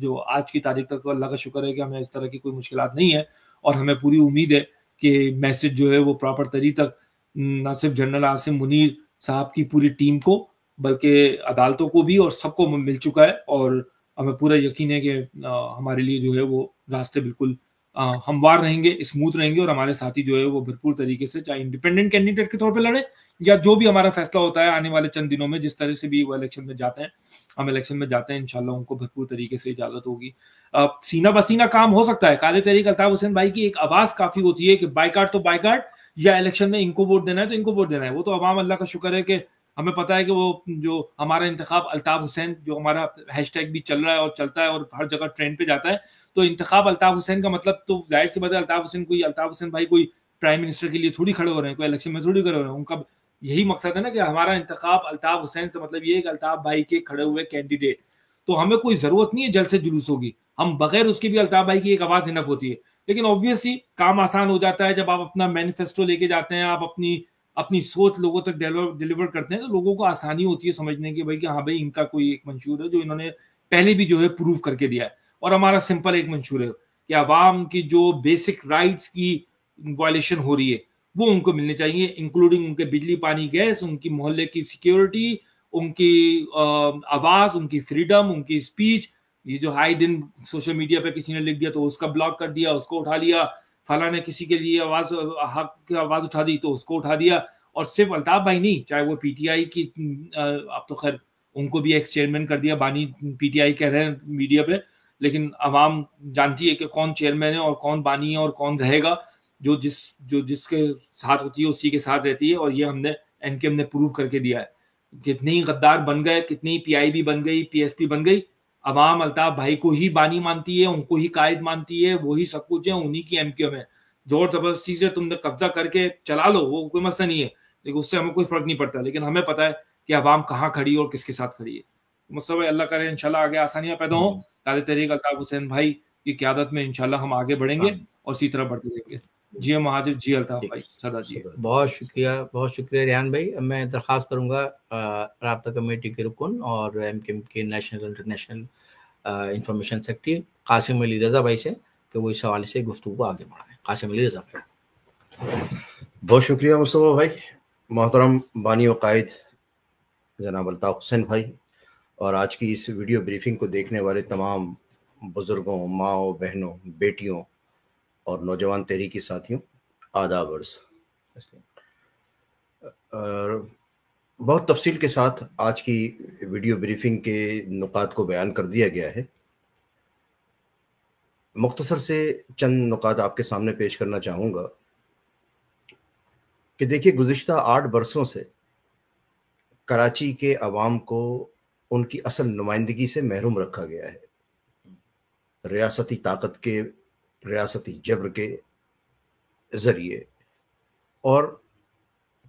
जो आज की तारीख तक तो अल्लाह का शुक्र है कि हमें इस तरह की कोई मुश्किलात नहीं है, और हमें पूरी उम्मीद है कि मैसेज जो है वो प्रॉपर तरीके तक ना सिर्फ जनरल आसिम मुनीर साहब की पूरी टीम को, बल्कि अदालतों को भी और सबको मिल चुका है, और हमें पूरा यकीन है कि हमारे लिए जो है वो रास्ते बिल्कुल हमवार रहेंगे, स्मूथ रहेंगे, और हमारे साथी जो है वो भरपूर तरीके से, चाहे इंडिपेंडेंट कैंडिडेट के तौर पे लड़े या जो भी हमारा फैसला होता है आने वाले चंद दिनों में, जिस तरह से भी वो इलेक्शन में जाते हैं, हम इलेक्शन में जाते हैं, इंशाल्लाह उनको भरपूर तरीके से इजाजत होगी। सीना बसीना काम हो सकता है। काले तहरीक अल्ताफ हुसैन भाई की एक आवाज काफी होती है कि बाइकाट तो बाइकाट, या इलेक्शन में इनको वोट देना है तो इनको वोट देना है। वो तो अवाम, अल्लाह का शुक्र है कि हमें पता है कि वो जो हमारा इंतखाब अल्ताफ हुसैन, जो हमारा हैशटैग भी चल रहा है और चलता है और हर जगह ट्रेंड पे जाता है, तो इंतखाब अल्ताफ हुसैन का मतलब तो जाहिर सी बात है, अल्ताफ हुसैन भाई कोई प्राइम मिनिस्टर के लिए थोड़ी खड़े हो रहे हैं, कोई इलेक्शन में थोड़ी खड़े हो रहे हैं। उनका यही मकसद है ना कि हमारा इंतखाब अल्ताफ हुसैन से मतलब ये है कि अल्ताफ भाई के खड़े हुए कैंडिडेट, तो हमें कोई जरूरत नहीं है जल्द से जुलूस होगी, हम बगैर उसके भी अल्ताफ भाई की एक आवाज इनफ होती है। लेकिन ऑब्वियसली काम आसान हो जाता है जब आप अपना मैनिफेस्टो लेके जाते हैं, आप अपनी सोच लोगों तक डिलीवर करते हैं, तो लोगों को आसानी होती है समझने की भाई कि हाँ भाई इनका कोई एक मंशूर है जो इन्होंने पहले भी जो है प्रूव करके दिया है। और हमारा सिंपल एक मंशूर है कि आवाम की जो बेसिक राइट्स की वायलेशन हो रही है वो उनको मिलने चाहिए, इंक्लूडिंग उनके बिजली पानी गैस, उनकी मोहल्ले की सिक्योरिटी, उनकी आवाज, उनकी फ्रीडम, उनकी स्पीच। ये जो हाई दिन सोशल मीडिया पे किसी ने लिख दिया तो उसका ब्लॉक कर दिया, उसको उठा लिया, फला ने किसी के लिए हक की आवाज उठा दी तो उसको उठा दिया। और सिर्फ अल्ताफ भाई नहीं, चाहे वो पीटीआई की, अब तो खैर उनको भी एक्स चेयरमैन कर दिया, बानी पीटीआई कह रहे हैं मीडिया पे, लेकिन आवाम जानती है कि कौन चेयरमैन है और कौन बानी है और कौन रहेगा। जो जिसके साथ होती है उसी के साथ रहती है, और ये हमने एनकेएम ने प्रूव करके दिया है। कितने ही गद्दार बन गए, कितनी पीआईबी बन गई, पीएसपी बन गई, अवाम अल्ताफ भाई को ही बानी मानती है, उनको ही कायद मानती है, वो ही सब कुछ है, उन्हीं की एमक्यूएम है। जोर जबरदस्ती से तुमने कब्जा करके चला लो, वो कोई मसला नहीं है, लेकिन उससे हमें कोई फर्क नहीं पड़ता। लेकिन हमें पता है कि अवाम कहाँ खड़ी है और किसके साथ खड़ी है। मुस्तफा अल्लाह करे इंशाल्लाह आगे आसानियां पैदा हो, काले तहरीक अल्ताफ हुसैन भाई की क़यादत में इंशाल्लाह हम आगे बढ़ेंगे और इसी तरह बढ़ते रहेंगे। जी महाजिर, जी अल्ताफ भाई, सदा जी। बहुत शुक्रिया रेहान भाई। मैं दरख्वास्त करूंगा राब्ता कमेटी के रुकन और एमकेएम के national international information secretary Qasim Ali Raza भाई से कि वो इस हवाले से गुफ्तगू को आगे बढ़ाएं। कासिम अली रजा भाई। बहुत शुक्रिया मुस्तफा भाई। मोहतरम बानी व कायद जनाब अल्ताफ हुसैन भाई, और आज की इस वीडियो ब्रीफिंग को देखने वाले तमाम बुजुर्गों, माओ, बहनों, बेटियों और नौजवान तहरीकी साथियों, आदाब अर्ज़। और बहुत तफसील के साथ आज की वीडियो ब्रीफिंग के नुकात को बयान कर दिया गया है। मुख्तसर से चंद नुकात आपके सामने पेश करना चाहूँगा कि देखिए, गुज़िश्ता 8 बरसों से कराची के अवाम को उनकी असल नुमाइंदगी से महरूम रखा गया है। रियासती ताकत के, रियासती जबर के ज़रिए और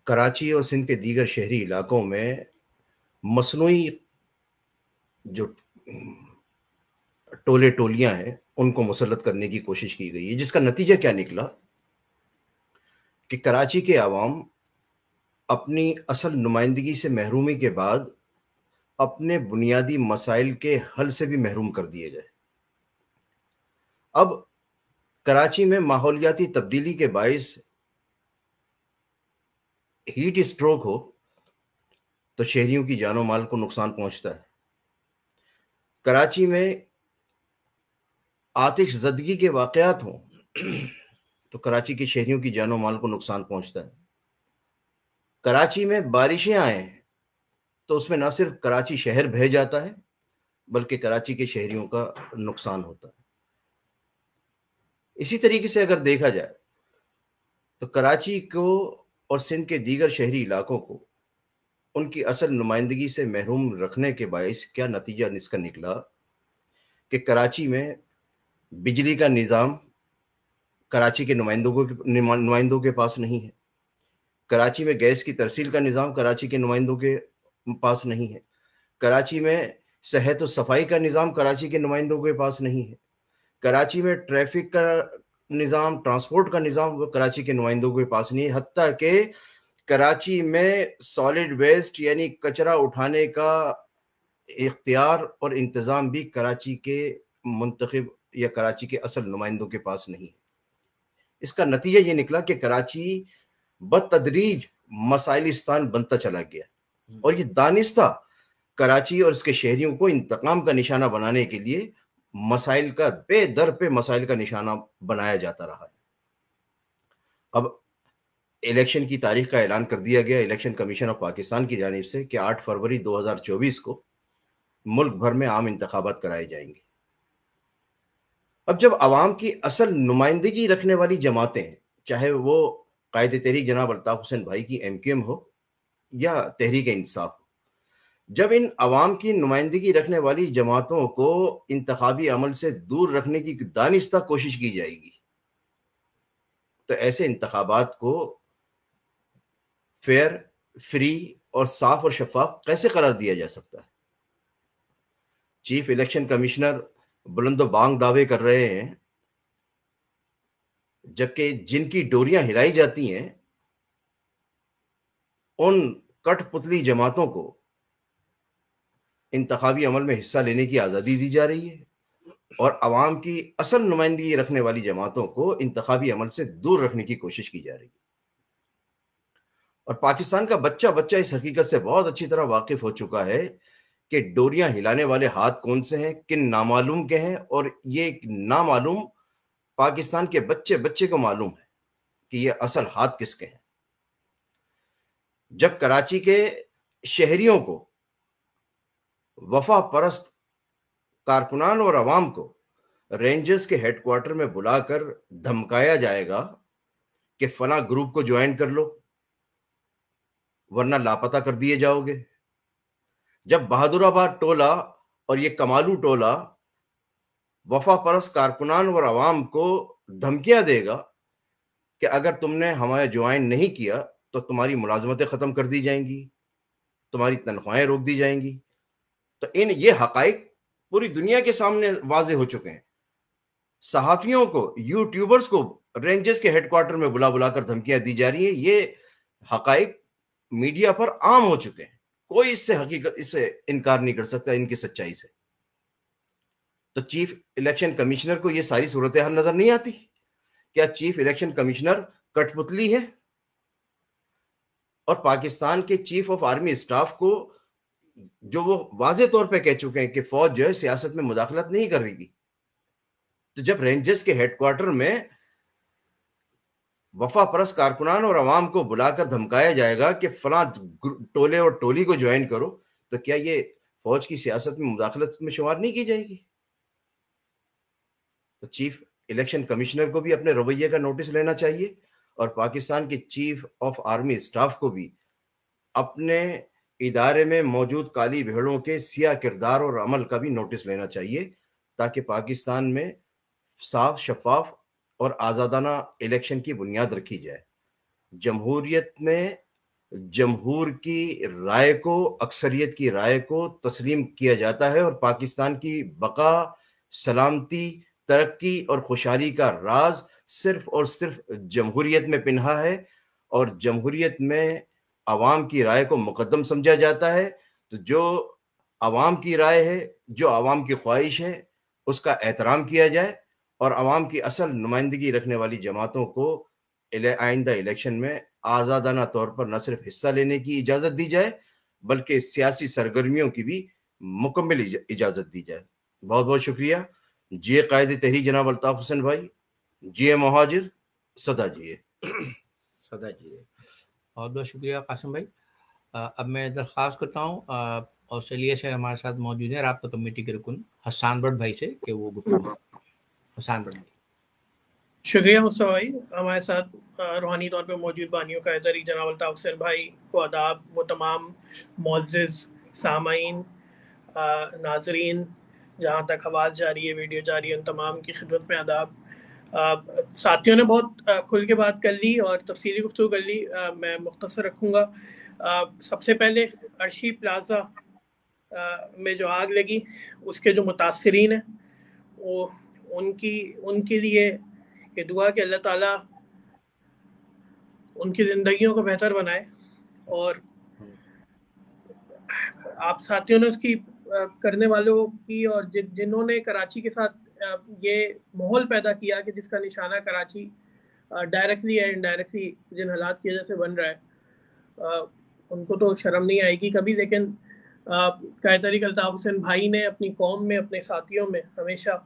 कराची और सिंध के दीगर शहरी इलाकों में मसनूई जो टोले टोलियां हैं उनको मुसल्लत करने की कोशिश की गई है, जिसका नतीजा क्या निकला कि कराची के अवाम अपनी असल नुमाइंदगी से महरूमी के बाद अपने बुनियादी मसाइल के हल से भी महरूम कर दिए गए। अब कराची में माहौलियाती तब्दीली के बाइस हीट स्ट्रोक हो तो शहरियों की जानो माल को नुकसान पहुंचता है। कराची में आतिश ज़दगी के वाक़यात हों तो कराची के शहरियों की जानो माल को नुकसान पहुंचता है। कराची में बारिशें आए तो उसमें न सिर्फ कराची शहर बह जाता है बल्कि कराची के शहरियों का नुकसान होता है। इसी तरीके से अगर देखा जाए तो कराची को और सिंध के दीगर शहरी इलाकों को उनकी असल नुमाइंदगी से महरूम रखने के बायस क्या नतीजा इसका निकला कि कराची में बिजली का निज़ाम कराची के नुमाइंदों के पास नहीं है। कराची में गैस की तरसील का निज़ाम कराची के नुमाइंदों के पास नहीं है। कराची में सेहत और सफाई का निज़ाम कराची के नुमाइंदों के पास नहीं है। कराची में ट्रैफिक का निज़ाम, ट्रांसपोर्ट का निज़ाम वो कराची के नुमाइंदों के पास नहीं है। हत्ता कि कराची में सॉलिड वेस्ट यानी कचरा उठाने का इख्तियार और इंतज़ाम भी कराची के मुंतखब या कराची के असल नुमाइंदों के पास नहीं है। इसका नतीजा ये निकला कि कराची बतदरीज मसाइलिस्तान बनता चला गया और ये दानिस्ता कराची और इसके शहरियों को इंतकाम का निशाना बनाने के लिए मसाइल का बेदर पे मसाइल का निशाना बनाया जाता रहा है। अब इलेक्शन की तारीख का ऐलान कर दिया गया इलेक्शन कमीशन ऑफ पाकिस्तान की जानिब से कि 8 फरवरी 2024 को मुल्क भर में आम इंतखाबात कराए जाएंगे। अब जब आवाम की असल नुमाइंदगी रखने वाली जमातें, चाहे वो कायदे तहरीक जनाब अल्ताफ हुसैन भाई की MQM हो या तहरीक इंसाफ हो, जब इन अवाम की नुमाइंदगी रखने वाली जमातों को इंतखाबी अमल से दूर रखने की दानिस्ता कोशिश की जाएगी तो ऐसे इंतखाबात को फेयर, फ्री और साफ और शफाफ कैसे करार दिया जा सकता है? चीफ इलेक्शन कमिश्नर बुलंदो बांग दावे कर रहे हैं, जबकि जिनकी डोरियां हिलाई जाती हैं उन कठपुतली जमातों को इंतखाबी अमल में हिस्सा लेने की आज़ादी दी जा रही है और अवाम की असल नुमाइंदगी रखने वाली जमातों को इंतखाबी अमल से दूर रखने की कोशिश की जा रही है। और पाकिस्तान का बच्चा बच्चा इस हकीकत से बहुत अच्छी तरह वाकिफ हो चुका है कि डोरियां हिलाने वाले हाथ कौन से हैं, किन नामालूम के हैं, और ये नामालूम पाकिस्तान के बच्चे बच्चे को मालूम है कि ये असल हाथ किसके हैं। जब कराची के शहरियों को, वफा परस्त कारकुनान और अवाम को रेंजर्स के हेडक्वार्टर में बुलाकर धमकाया जाएगा कि फला ग्रुप को ज्वाइन कर लो वरना लापता कर दिए जाओगे, जब बहादुराबाद टोला और ये कमालू टोला वफा परस्त कारकुनान और अवाम को धमकियां देगा कि अगर तुमने हमारे ज्वाइन नहीं किया तो तुम्हारी मुलाजमतें ख़त्म कर दी जाएंगी, तुम्हारी तनख्वाहें रोक दी जाएंगी, तो ये हकाइक पूरी दुनिया के सामने वाजे हो चुके हैं। सहाफियों को, यूट्यूबर्स को रेंजर्स के हेडक्वार्टर में बुला बुलाकर धमकियां दी जा रही हैं। ये हकाइक मीडिया पर आम हो चुके हैं, कोई इससे इनकार नहीं कर सकता इनकी सच्चाई से। तो चीफ इलेक्शन कमिश्नर को ये सारी सूरत हाल नजर नहीं आती? क्या चीफ इलेक्शन कमिश्नर कठपुतली है? और पाकिस्तान के चीफ ऑफ आर्मी स्टाफ को जो वो वाजे तौर पे कह चुके हैं कि फौज जो है सियासत में मुदाखलत नहीं करेगी, तो जब रेंजर्स के हेडक्वार्टर में वफा परस्त कारकुनान और अवाम को बुलाकर धमकाया जाएगा कि फलां टोले और टोली को ज्वाइन करो, तो क्या ये फौज की सियासत में मुदाखलत में शुमार नहीं की जाएगी? तो चीफ इलेक्शन कमिश्नर को भी अपने रवैये का नोटिस लेना चाहिए और पाकिस्तान के चीफ ऑफ आर्मी स्टाफ को भी अपने इदारे में मौजूद काली भेड़ों के सिया किरदार और अमल का भी नोटिस लेना चाहिए, ताकि पाकिस्तान में साफ, शफाफ और आज़ादाना इलेक्शन की बुनियाद रखी जाए। जमहूरियत में जमहूर की राय को, अक्सरियत की राय को तस्लीम किया जाता है और पाकिस्तान की बका, सलामती, तरक्की और खुशहाली का राज सिर्फ और सिर्फ जमहूरियत में पिन्हा है और जमहूरियत में अवाम की राय को मुकद्दम समझा जाता है। तो जो अवाम की राय है, जो अवाम की ख्वाहिश है, उसका एहतराम किया जाए और अवाम की असल नुमाइंदगी रखने वाली जमातों को आइंदा इलेक्शन में आज़ादाना तौर पर न सिर्फ हिस्सा लेने की इजाज़त दी जाए बल्कि सियासी सरगर्मियों की भी मुकम्मल इजाज़त दी जाए। बहुत बहुत शुक्रिया। जिए कायदे तहरीक जनाब अल्ताफ हुसैन भाई, जिए मुहाजिर, सदा जिए। सदा जिए। बहुत बहुत शुक्रिया कासिम भाई। अब मैं दरख्वास्त करता हूँ ऑस्ट्रेलिया से हमारे साथ मौजूद है राब्ता कमेटी के रुकन हसन भट्ट भाई से कि वो गुफ्तगू। हसन भट्ट भाई। शुक्रिया मुस्तफा भाई, हमारे साथ रूहानी तौर पे मौजूद बानियों का तहरीक जनाब अल्ताफ हुसैन भाई को आदाब, वो तमाम मुअज़्ज़िज़ सामाईन, नाजरीन, जहाँ तक आवाज़ जा रही है, वीडियो जा रही है, उन तमाम की खिदमत में आदाब। साथियों ने बहुत खुल के बात कर ली और तफसीली गुफ्तगू कर ली। मैं मुख्तसर रखूँगा। सबसे पहले अर्शी प्लाज़ा में जो आग लगी उसके जो मुतासिरीन हैं वो उनके लिए ये दुआ कि अल्लाह ताला उनकी ज़िंदगियों को बेहतर बनाए। और आप साथियों ने उसकी करने वालों की और जिन्होंने कराची के साथ ये माहौल पैदा किया कि जिसका निशाना कराची डायरेक्टली या इनडायरेक्टली जिन हालात की वजह से बन रहा है, उनको तो शर्म नहीं आएगी कभी। लेकिन कायद तहरीक अल्ताफ हुसैन भाई ने अपनी कौम में, अपने साथियों में हमेशा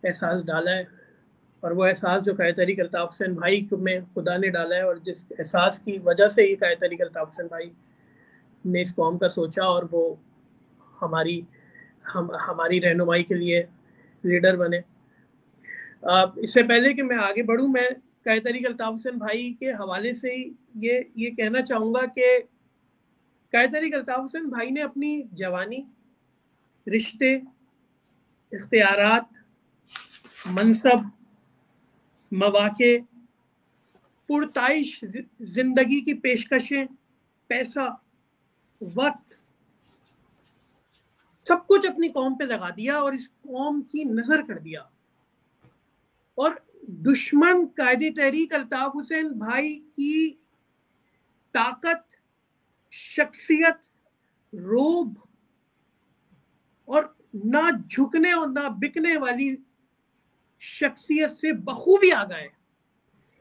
एहसास डाला है और वो एहसास जो कायद तहरीक अल्ताफ हुसैन भाई में खुदा ने डाला है और जिस एहसास की वजह से ही कायद तहरीक अल्ताफ हुसैन भाई ने इस कौम का सोचा और वो हमारी रहनुमाई के लिए लीडर बने। इससे पहले कि मैं आगे बढ़ूं, मैं कायद तहरीक अल्ताफ हुसैन भाई के हवाले से ही ये कहना चाहूँगा कि कायद तहरीक अल्ताफ हुसैन भाई ने अपनी जवानी, रिश्ते, इख्तियारात, मनसब, मवाक़े, पुरताइश जिंदगी की पेशकशें, पैसा, वक्त, सब कुछ अपनी कौम पे लगा दिया और इस कौम की नजर कर दिया। और दुश्मन कायदे तहरीक अल्ताफ हुसैन भाई की ताकत, शख्सियत, रोब और ना झुकने और ना बिकने वाली शख्सियत से बखूबी आ गए।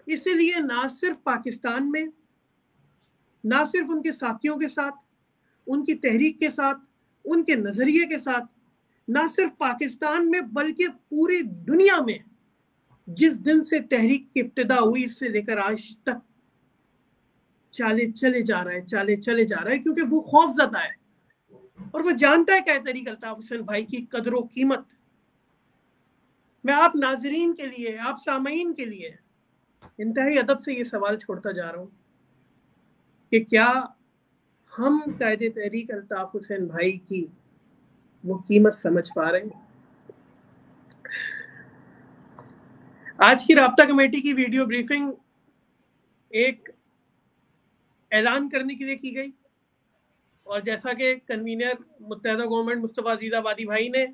इसलिए ना सिर्फ पाकिस्तान में, ना सिर्फ उनके साथियों के साथ, उनकी तहरीक के साथ, उनके नजरिए के साथ, ना सिर्फ पाकिस्तान में बल्कि पूरी दुनिया में जिस दिन से तहरीक की इब्तिदा हुई इससे लेकर आज तक चले जा रहा है क्योंकि वो खौफज़दा है और वो जानता है कायद तहरीक अल्ताफ हुसैन भाई की कदर व कीमत। मैं आप नाजरीन के लिए, आप सामाईन के लिए इंतहाई अदब से ये सवाल छोड़ता जा रहा हूँ कि क्या हम कायद तहरीक अल्ताफ हुसैन भाई की वो कीमत समझ पा रहे हैं? आज की राब्ता कमेटी की वीडियो ब्रीफिंग एक ऐलान करने के लिए की गई और जैसा कि कन्वीनर मुत्तहदा गवर्नमेंट मुस्तफ़ा अजीज़ आबादी भाई ने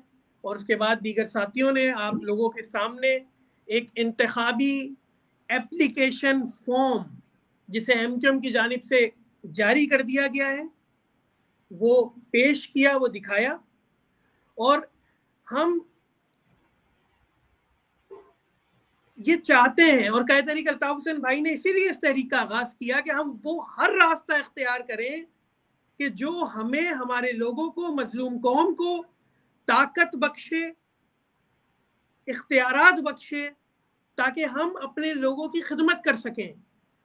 और उसके बाद दीगर साथियों ने आप लोगों के सामने एक इंतखाबी एप्लीकेशन फॉर्म जिसे एमक्यूएम की जानिब से जारी कर दिया गया है वो पेश किया, वो दिखाया। और हम ये चाहते हैं और कायद तहरीक अल्ताफ हुसैन भाई ने इसीलिए इस तहरीक का आगाज किया कि हम वो हर रास्ता इख्तियार करें कि जो हमें, हमारे लोगों को, मजलूम कौम को ताकत बख्शे, इख्तियारात बख्शे ताकि हम अपने लोगों की खिदमत कर सकें,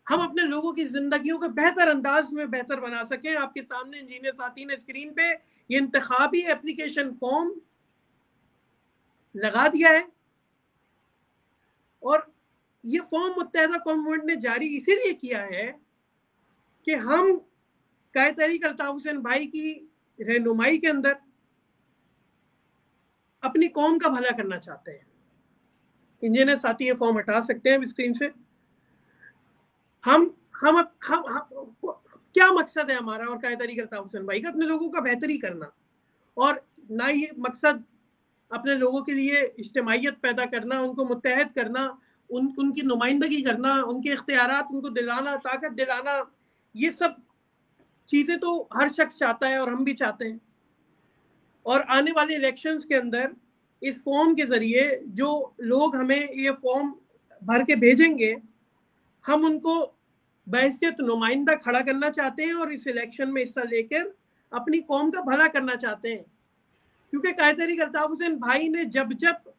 हम अपने लोगों की जिंदगियों को बेहतर अंदाज में बेहतर बना सकें। आपके सामने इंजीनियर साथी ने स्क्रीन पे ये इंतखाबी एप्लीकेशन फॉर्म लगा दिया है, और ये फॉर्म मुत्तहदा कौम ने जारी इसीलिए किया है कि हम कायद तहरीक अल्ताफ हुसैन भाई की रहनुमाई के अंदर अपनी कौम का भला करना चाहते हैं। इंजीनियर साथी ये फॉर्म हटा सकते हैं स्क्रीन से। हम क्या मकसद है हमारा और कायद तहरीक अल्ताफ हुसैन भाई का? अपने लोगों का बेहतरी करना, और ना ये मकसद अपने लोगों के लिए इज्तिमाइयत पैदा करना, उनको मुत्तहद करना, उनकी नुमाइंदगी करना, उनके इख्तियारात उनको दिलाना, ताकत दिलाना। ये सब चीज़ें तो हर शख्स चाहता है और हम भी चाहते हैं। और आने वाले इलेक्शंस के अंदर इस फॉर्म के ज़रिए जो लोग हमें ये फॉर्म भर के भेजेंगे, हम उनको बहैसियत नुमाइंदा खड़ा करना चाहते हैं और इस इलेक्शन में हिस्सा लेकर अपनी कौम का भला करना चाहते हैं। क्योंकि कायद तहरीक अल्ताफ हुसैन भाई ने जब जब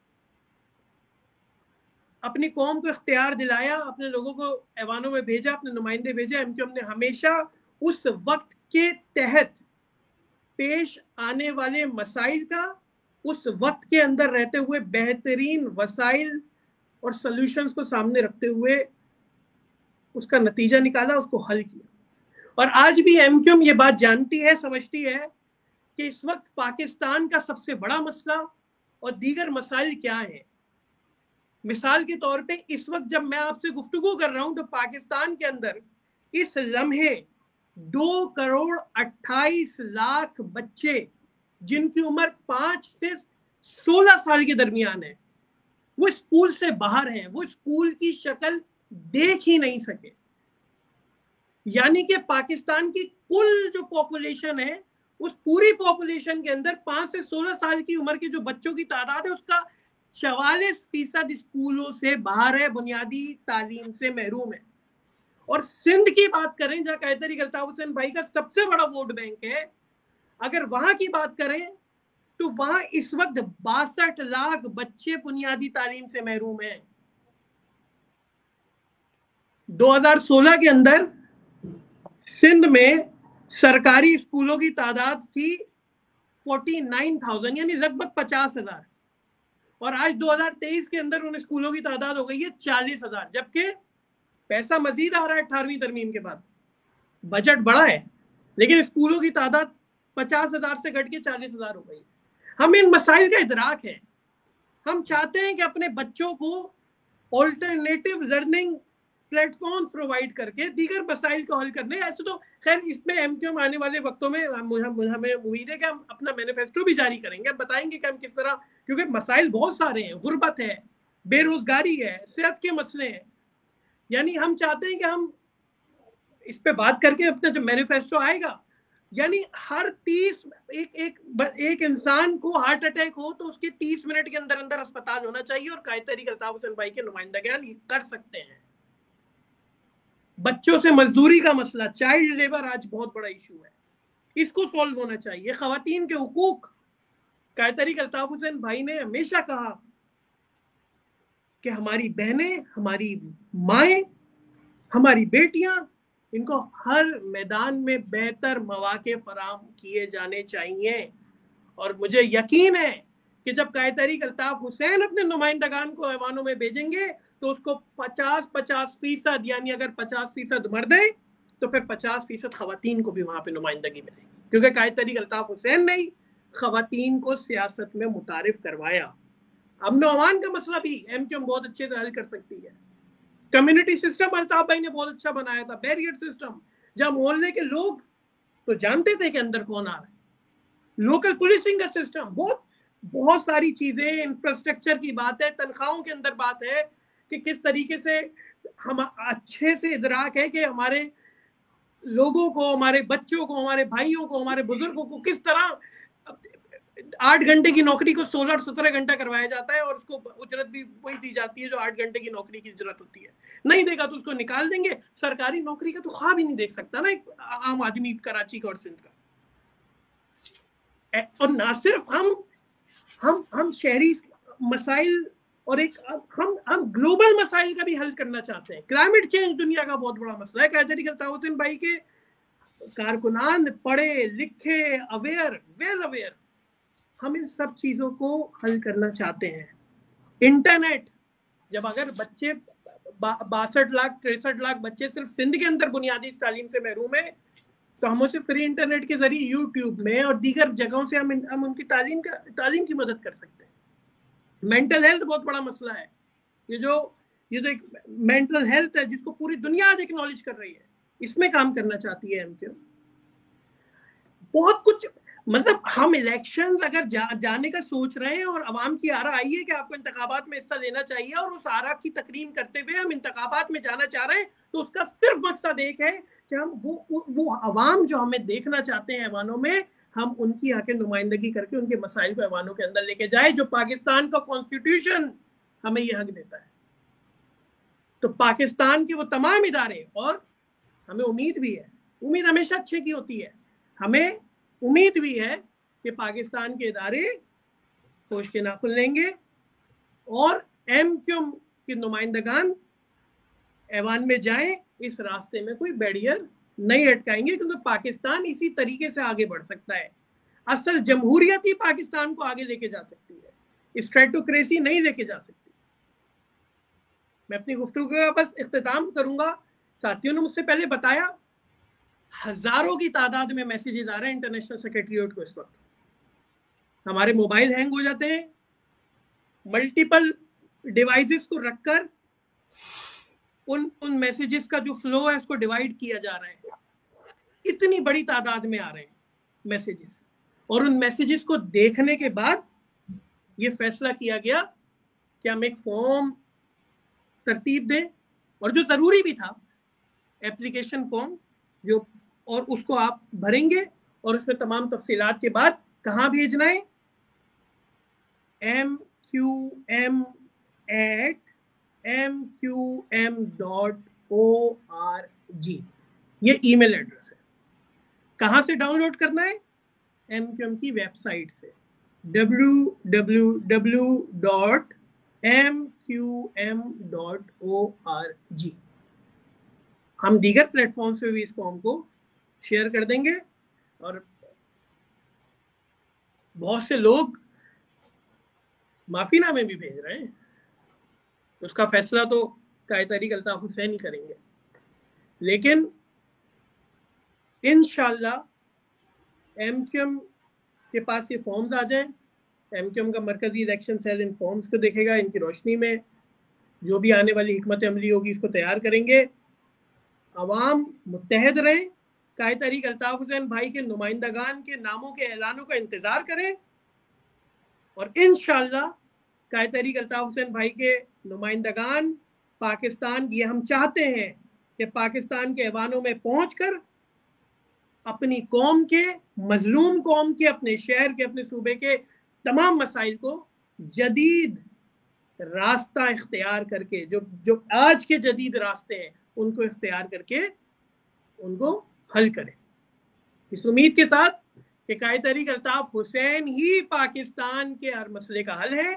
अपनी कौम को इख्तियार दिलाया, अपने लोगों को ऐवानों में भेजा, अपने नुमाइंदे भेजा, हमने हमेशा उस वक्त के तहत पेश आने वाले मसाइल का उस वक्त के अंदर रहते हुए बेहतरीन वसाइल और सॉल्यूशंस को सामने रखते हुए उसका नतीजा निकाला, उसको हल किया। और आज भी एमक्यूएम ये बात जानती है, समझती है कि इस वक्त पाकिस्तान का सबसे बड़ा मसला और दीगर मसाइल क्या है। मिसाल के तौर पे इस वक्त जब मैं आपसे गुफ्तगू कर रहा हूं तो पाकिस्तान के अंदर इस लम्हे 2,28,00,000 बच्चे जिनकी उम्र 5 से 16 साल के दरमियान है, वो स्कूल से बाहर हैं, वो स्कूल की शक्ल देख ही नहीं सके। यानी कि पाकिस्तान की कुल जो पॉपुलेशन है, उस पूरी पॉपुलेशन के अंदर 5 से 16 साल की उम्र के जो बच्चों की तादाद है, उसका 44% स्कूलों से बाहर है, बुनियादी तालीम से महरूम है। और सिंध की बात करें, जहाँ कायद तहरीक अल्ताफ हुसैन भाई का सबसे बड़ा वोट बैंक है, अगर वहां की बात करें तो वहां इस वक्त 62 लाख बच्चे बुनियादी तालीम से महरूम हैं। 2016 के अंदर सिंध में सरकारी स्कूलों की तादाद थी 49,000, यानी लगभग 50,000, और आज 2023 के अंदर उन स्कूलों की तादाद हो गई है 40,000। जबकि पैसा मजीद आ रहा है 18वीं तरमीम के बाद, बजट बड़ा है, लेकिन स्कूलों की तादाद 50,000 से घट के 40,000 हो गई। हमें इन मसाइल का इदराक है। हम चाहते हैं कि अपने बच्चों को ऑल्टरनेटिव लर्निंग प्लेटफॉर्म प्रोवाइड करके दीगर मसाइल को हल करने। ऐसे तो खैर इसमें एमक्यूएम आने वाले वक्तों में हमें उम्मीद है कि हम अपना मैनिफेस्टो भी जारी करेंगे, बताएंगे कि हम किस तरह, क्योंकि मसाइल बहुत सारे हैं, गुर्बत है, बेरोजगारी है, सेहत के मसले हैं। यानी हम चाहते हैं कि हम इस पे बात करके अपना जब मैनिफेस्टो आएगा, यानी हर 30 एक इंसान को हार्ट अटैक हो तो उसके 30 मिनट के अंदर अंदर अस्पताल होना चाहिए, और कायद तहरीक अल्ताफ हुसैन भाई के नुमाइंदगान ये कर सकते हैं। बच्चों से मजदूरी का मसला, चाइल्ड लेबर आज बहुत बड़ा इशू है, इसको सॉल्व होना चाहिए। खवातीन के हुकूक, कायद तहरीक अल्ताफ हुसैन भाई ने हमेशा कहा कि हमारी बहनें, हमारी माएँ, हमारी बेटियां, इनको हर मैदान में बेहतर मौके फराहम किए जाने चाहिए। और मुझे यकीन है कि जब कायद तहरीक अल्ताफ हुसैन अपने नुमाइंदगान को ऐवानों में भेजेंगे तो उसको 50-50%, यानी अगर 50% मर्द है तो फिर 50% खवातीन को भी वहां पे नुमाइंदगी मिलेगी, क्योंकि कायद तहरीक अल्ताफ हुसैन ने खवातीन को सियासत में मुतारिफ करवाया। अमन अमान का मसला भी एमक्यूएम बहुत अच्छे से हल कर सकती है। कम्युनिटी सिस्टम अल्ताफ भाई ने बहुत अच्छा बनाया था, बैरियर सिस्टम, जहां मोहल्ले के लोग तो जानते थे कि अंदर कौन आ रहा है। लोकल पुलिसिंग का सिस्टम, बहुत सारी चीजें, इंफ्रास्ट्रक्चर की बात है, तनख्वाहों के अंदर बात है कि किस तरीके से हम अच्छे से इदराक है कि हमारे लोगों को, हमारे बच्चों को, हमारे भाइयों को, हमारे बुजुर्गों को किस तरह 8 घंटे की नौकरी को 16 और 17 घंटा करवाया जाता है, और उसको उजरत भी वही दी जाती है जो 8 घंटे की नौकरी की उजरत होती है। नहीं देगा तो उसको निकाल देंगे। सरकारी नौकरी का तो ख्वाब ही नहीं देख सकता ना एक आम आदमी कराची का और सिंध का। और ना सिर्फ हम शहरी मसाइल और एक हम ग्लोबल मसाइल का भी हल करना चाहते हैं। क्लाइमेट चेंज दुनिया का बहुत बड़ा मसला है। कायदरी अल्ताफ भाई के कारकुनान पढ़े लिखे, अवेयर, वेल अवेयर, हम इन सब चीजों को हल करना चाहते हैं। इंटरनेट, जब अगर बच्चे 62 लाख 63 लाख बच्चे सिर्फ सिंध के अंदर बुनियादी तालीम से महरूम है, तो हम उसे फ्री इंटरनेट के जरिए यूट्यूब में और दीगर जगहों से हम उनकी तालीम की मदद कर सकते हैं। मेंटल हेल्थ बहुत बड़ा मसला है। ये जो एक मेंटल हेल्थ है जिसको पूरी दुनिया आज एक्नॉलेज कर रही है, इसमें काम करना चाहती है एमक्यू। बहुत कुछ, मतलब हम इलेक्शन अगर जाने का सोच रहे हैं और अवाम की आरा आई है कि आपको इंतखाबात में हिस्सा लेना चाहिए और उस आरा की तकरीम करते हुए हम इंतखाबात में जाना चाह रहे हैं, तो उसका सिर्फ मकसद एक है कि हम वो अवाम जो हमें देखना चाहते हैं ऐवानों में, हम उनकी आके नुमाइंदगी करके उनके मसाइल को ऐवानों के अंदर लेके जाए, जो पाकिस्तान का कॉन्स्टिट्यूशन हमें यह हक देता है। तो पाकिस्तान के वो तमाम इदारे, और हमें उम्मीद भी है, उम्मीद हमेशा अच्छे की होती है, हमें उम्मीद भी है कि पाकिस्तान के इदारे होश के नाखुन लेंगे और एमक्यूएम के नुमाइंदगान ऐवान में जाएं, इस रास्ते में कोई बैरियर नहीं अटकाएंगे, क्योंकि पाकिस्तान इसी तरीके से आगे बढ़ सकता है। असल जमहूरियत ही पाकिस्तान को आगे लेके जा सकती है, स्ट्रेटोक्रेसी नहीं लेके जा सकती। मैं अपनी गुफ्तगू का बस इख्तिताम करूंगा। साथियों ने मुझसे पहले बताया, हजारों की तादाद में मैसेजेस आ रहे हैं इंटरनेशनल सेक्रेटरीट को। इस वक्त हमारे मोबाइल हैंग हो जाते हैं, मल्टीपल डिवाइसेस को रखकर उन मैसेजेस का जो फ्लो है उसको डिवाइड किया जा रहा है। इतनी बड़ी तादाद में आ रहे हैं मैसेजेस, और उन मैसेजेस को देखने के बाद ये फैसला किया गया कि हम एक फॉर्म तरतीब दें, और जो जरूरी भी था, एप्लीकेशन फॉर्म जो, और उसको आप भरेंगे और उसमें तमाम तफसीलात के बाद कहाँ भेजना है, mqm@mqm.org, ये ईमेल एड्रेस है। कहाँ से डाउनलोड करना है? एमक्यूएम की वेबसाइट से, www.mqm.org। हम दीगर प्लेटफॉर्म से भी इस फॉर्म को शेयर कर देंगे, और बहुत से लोग माफीनामे भी भेज रहे हैं। उसका फैसला तो कायद तहरीक अल्ताफ हुसैन ही करेंगे, लेकिन इंशाल्लाह एमक्यूएम के पास ये फॉर्म्स आ जाएं, एमक्यूएम का मरकजी इलेक्शन सेल इन फॉर्म्स को देखेगा, इनकी रोशनी में जो भी आने वाली हिकमत अमली होगी इसको तैयार करेंगे। अवाम मुत्तहद रहें, कायद तहरीक अल्ताफ हुसैन भाई के नुमाइंदगान के नामों के ऐलानों का इंतज़ार करें, और इंशाअल्लाह कायद तहरीक अल्ताफ हुसैन भाई के नुमाइंदगान पाकिस्तान, ये हम चाहते हैं कि पाकिस्तान के ऐवानों में पहुंचकर अपनी कौम के, मजलूम कौम के, अपने शहर के, अपने सूबे के तमाम मसाइल को जदीद रास्ता इख्तियार करके, जो आज के जदीद रास्ते हैं उनको इख्तियार करके उनको हल करें। इस उम्मीद के साथ कि कायद तहरीक अल्ताफ हुसैन ही पाकिस्तान के हर मसले का हल है,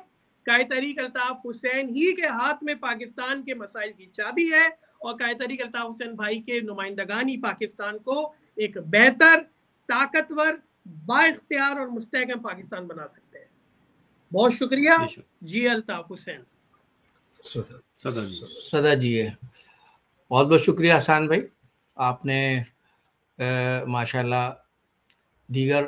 कायद तहरीक अल्ताफ हुसैन ही के हाथ में पाकिस्तान के मसाइल की चाबी है, और कायद तहरीक अल्ताफ हुसैन भाई के नुमाइंदगान ही पाकिस्तान को एक बेहतर, ताकतवर, बाइख्तियार और मुस्तहकम पाकिस्तान बना सकते हैं। बहुत शुक्रिया जी अल्ताफ हुसैन। सदा जी है, बहुत बहुत शुक्रिया हसन भाई, आपने माशाल्लाह दीगर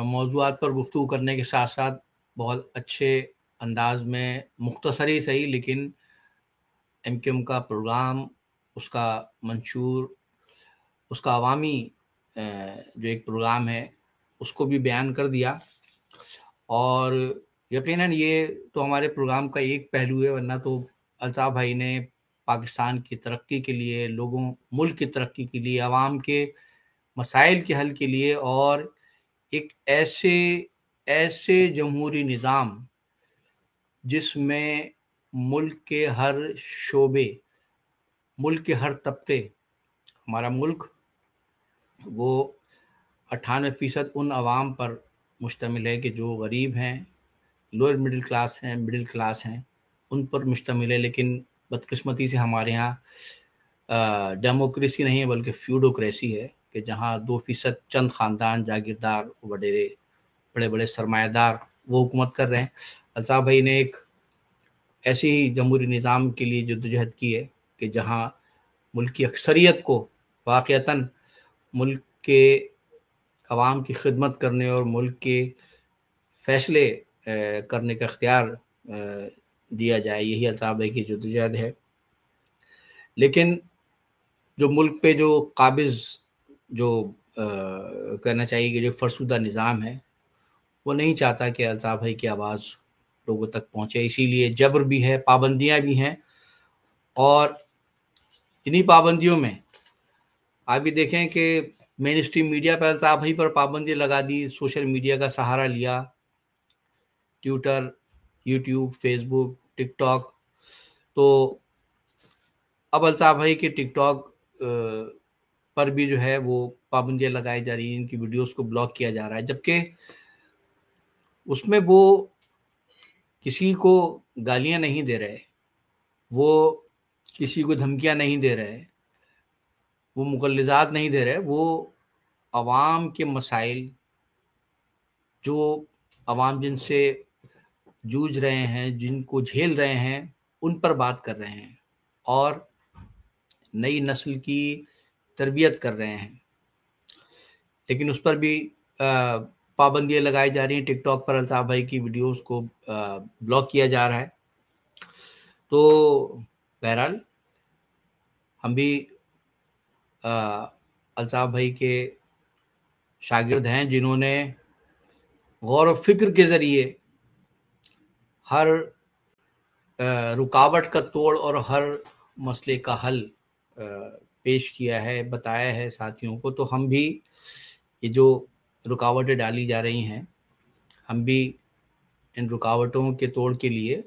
मौज़ूआत पर गुफ्तगू करने के साथ साथ बहुत अच्छे अंदाज में, मुख्तसरी सही लेकिन एमक्यूएम का प्रोग्राम, उसका मंशूर, उसका अवामी जो एक प्रोग्राम है उसको भी बयान कर दिया। और यकीनन ये तो हमारे प्रोग्राम का एक पहलू है, वरना तो अल्ताफ भाई ने पाकिस्तान की तरक्की के लिए, लोगों, मुल्क की तरक्की के लिए, आवाम के मसाइल के हल के लिए, और एक ऐसे जमहूरी निज़ाम जिसमें मुल्क के हर शोबे, मुल्क के हर तबके, हमारा मुल्क वो 98% उन आवाम पर मुश्तमिल है कि जो गरीब हैं, लोअर मिडिल क्लास हैं, मिडिल क्लास हैं, उन पर मुश्तमिल है। लेकिन बदकिस्मती से हमारे यहाँ डेमोक्रेसी नहीं है बल्कि फ्यूडोक्रेसी है कि जहाँ 2% चंद ख़ानदान, जागीरदार, वडेरे, बड़े बड़े सरमायादार वो हुकूमत कर रहे हैं। अल्ताफ़ भाई ने एक ऐसे ही जमहूरी निज़ाम के लिए जद्दोजहद की है कि जहाँ मुल्क की अक्सरियत को वाक़अतन मुल्क के अवाम की खिदमत करने और मुल्क के फ़ैसले करने का इख्तियार दिया जाए, यही अल्ताफ़ भाई की जद्दोजहद है। लेकिन जो मुल्क पे जो काबिज़ जो कहना चाहिए कि जो फरसुदा निज़ाम है वो नहीं चाहता कि अल्ताफ़ भाई की आवाज़ लोगों तक पहुँचे। इसीलिए जबर भी है, पाबंदियाँ भी हैं, और इन्हीं पाबंदियों में आप भी देखें कि मेन स्ट्रीम मीडिया पर अल्ताफ़ भाई पर पाबंदी लगा दी, सोशल मीडिया का सहारा लिया, ट्विटर, यूट्यूब, फेसबुक, टिकटॉक। तो अब अल्ताफ़ भाई के टिकटॉक पर भी जो है वो पाबंदियाँ लगाई जा रही हैं, इनकी वीडियोस को ब्लॉक किया जा रहा है, जबकि उसमें वो किसी को गालियाँ नहीं दे रहे, वो किसी को धमकियाँ नहीं दे रहे, वो मुगल्लिज़ात नहीं दे रहे, वो अवाम के मसाइल जो अवाम जिनसे जूझ रहे हैं, जिनको झेल रहे हैं, उन पर बात कर रहे हैं और नई नस्ल की तरबियत कर रहे हैं। लेकिन उस पर भी पाबंदियाँ लगाई जा रही हैं। टिकटॉक पर अल्ताफ़ भाई की वीडियोस को ब्लॉक किया जा रहा है। तो बहरहाल हम भी अल्ताफ़ भाई के शागिर्द हैं जिन्होंने गौर व फिक्र के ज़रिए हर रुकावट का तोड़ और हर मसले का हल पेश किया है, बताया है साथियों को। तो हम भी ये जो रुकावटें डाली जा रही हैं, हम भी इन रुकावटों के तोड़ के लिए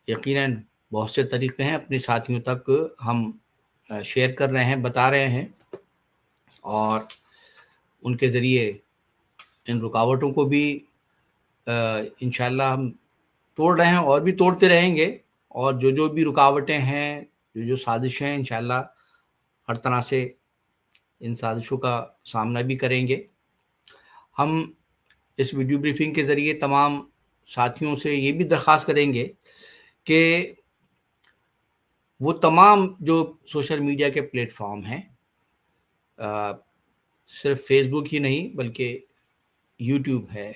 यकीनन बहुत से तरीक़े हैं, अपने साथियों तक हम शेयर कर रहे हैं, बता रहे हैं, और उनके ज़रिए इन रुकावटों को भी इंशाअल्लाह हम तोड़ रहे हैं और भी तोड़ते रहेंगे। और जो भी रुकावटें हैं, जो साजिशें हैं, इंशाअल्लाह हर तरह से इन साजिशों का सामना भी करेंगे। हम इस वीडियो ब्रीफिंग के ज़रिए तमाम साथियों से ये भी दरख्वास्त करेंगे कि वो तमाम जो सोशल मीडिया के प्लेटफॉर्म हैं, सिर्फ फेसबुक ही नहीं बल्कि यूट्यूब है,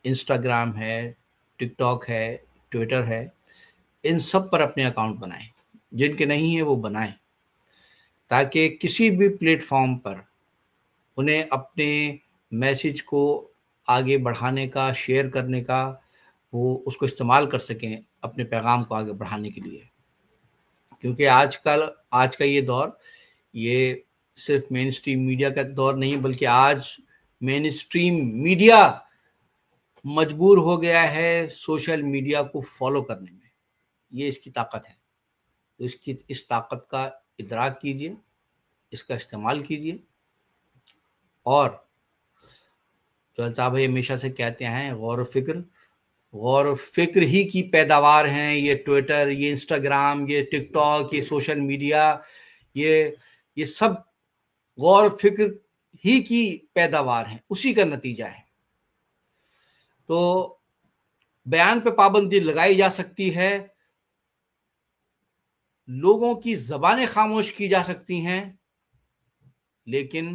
इंस्टाग्राम है, टिकटॉक है, ट्विटर है, इन सब पर अपने अकाउंट बनाएं। जिनके नहीं है वो बनाएं, ताकि किसी भी प्लेटफॉर्म पर उन्हें अपने मैसेज को आगे बढ़ाने का, शेयर करने का, वो उसको इस्तेमाल कर सकें अपने पैगाम को आगे बढ़ाने के लिए। क्योंकि आज का ये दौर, ये सिर्फ मेन स्ट्रीम मीडिया का दौर नहीं, बल्कि आज मेन स्ट्रीम मीडिया मजबूर हो गया है सोशल मीडिया को फॉलो करने में। ये इसकी ताकत है। तो इस ताकत का इदराक कीजिए, इसका इस्तेमाल कीजिए, और जो अल्ताफ़ भाई हमेशा से कहते हैं, गौर व फिक्र ही की पैदावार हैं ये ट्विटर, ये इंस्टाग्राम, ये टिकटॉक, ये सोशल मीडिया, ये सब गौर व फिक्र ही की पैदावार हैं, उसी का नतीजा है। तो बयान पे पाबंदी लगाई जा सकती है, लोगों की ज़बानें खामोश की जा सकती हैं, लेकिन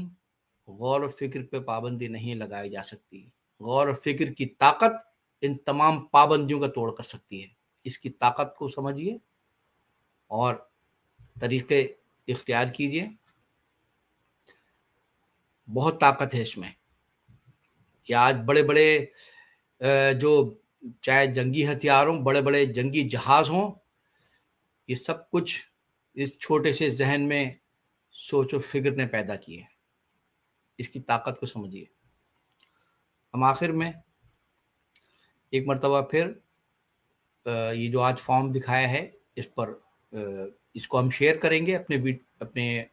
गौर व फिक्र पे पाबंदी नहीं लगाई जा सकती। गौर व फिक्र की ताकत इन तमाम पाबंदियों का तोड़ कर सकती है। इसकी ताकत को समझिए और तरीक़े इख्तियार कीजिए। बहुत ताकत है इसमें। या आज बड़े बड़े जो चाहे जंगी हथियार हों, बड़े बड़े जंगी जहाज़ हों, ये सब कुछ इस छोटे से जहन में सोच व फिक्र ने पैदा किए हैं। इसकी ताकत को समझिए। हम आखिर में एक मरतबा फिर ये जो आज फॉर्म दिखाया है, इस पर इसको हम शेयर करेंगे अपने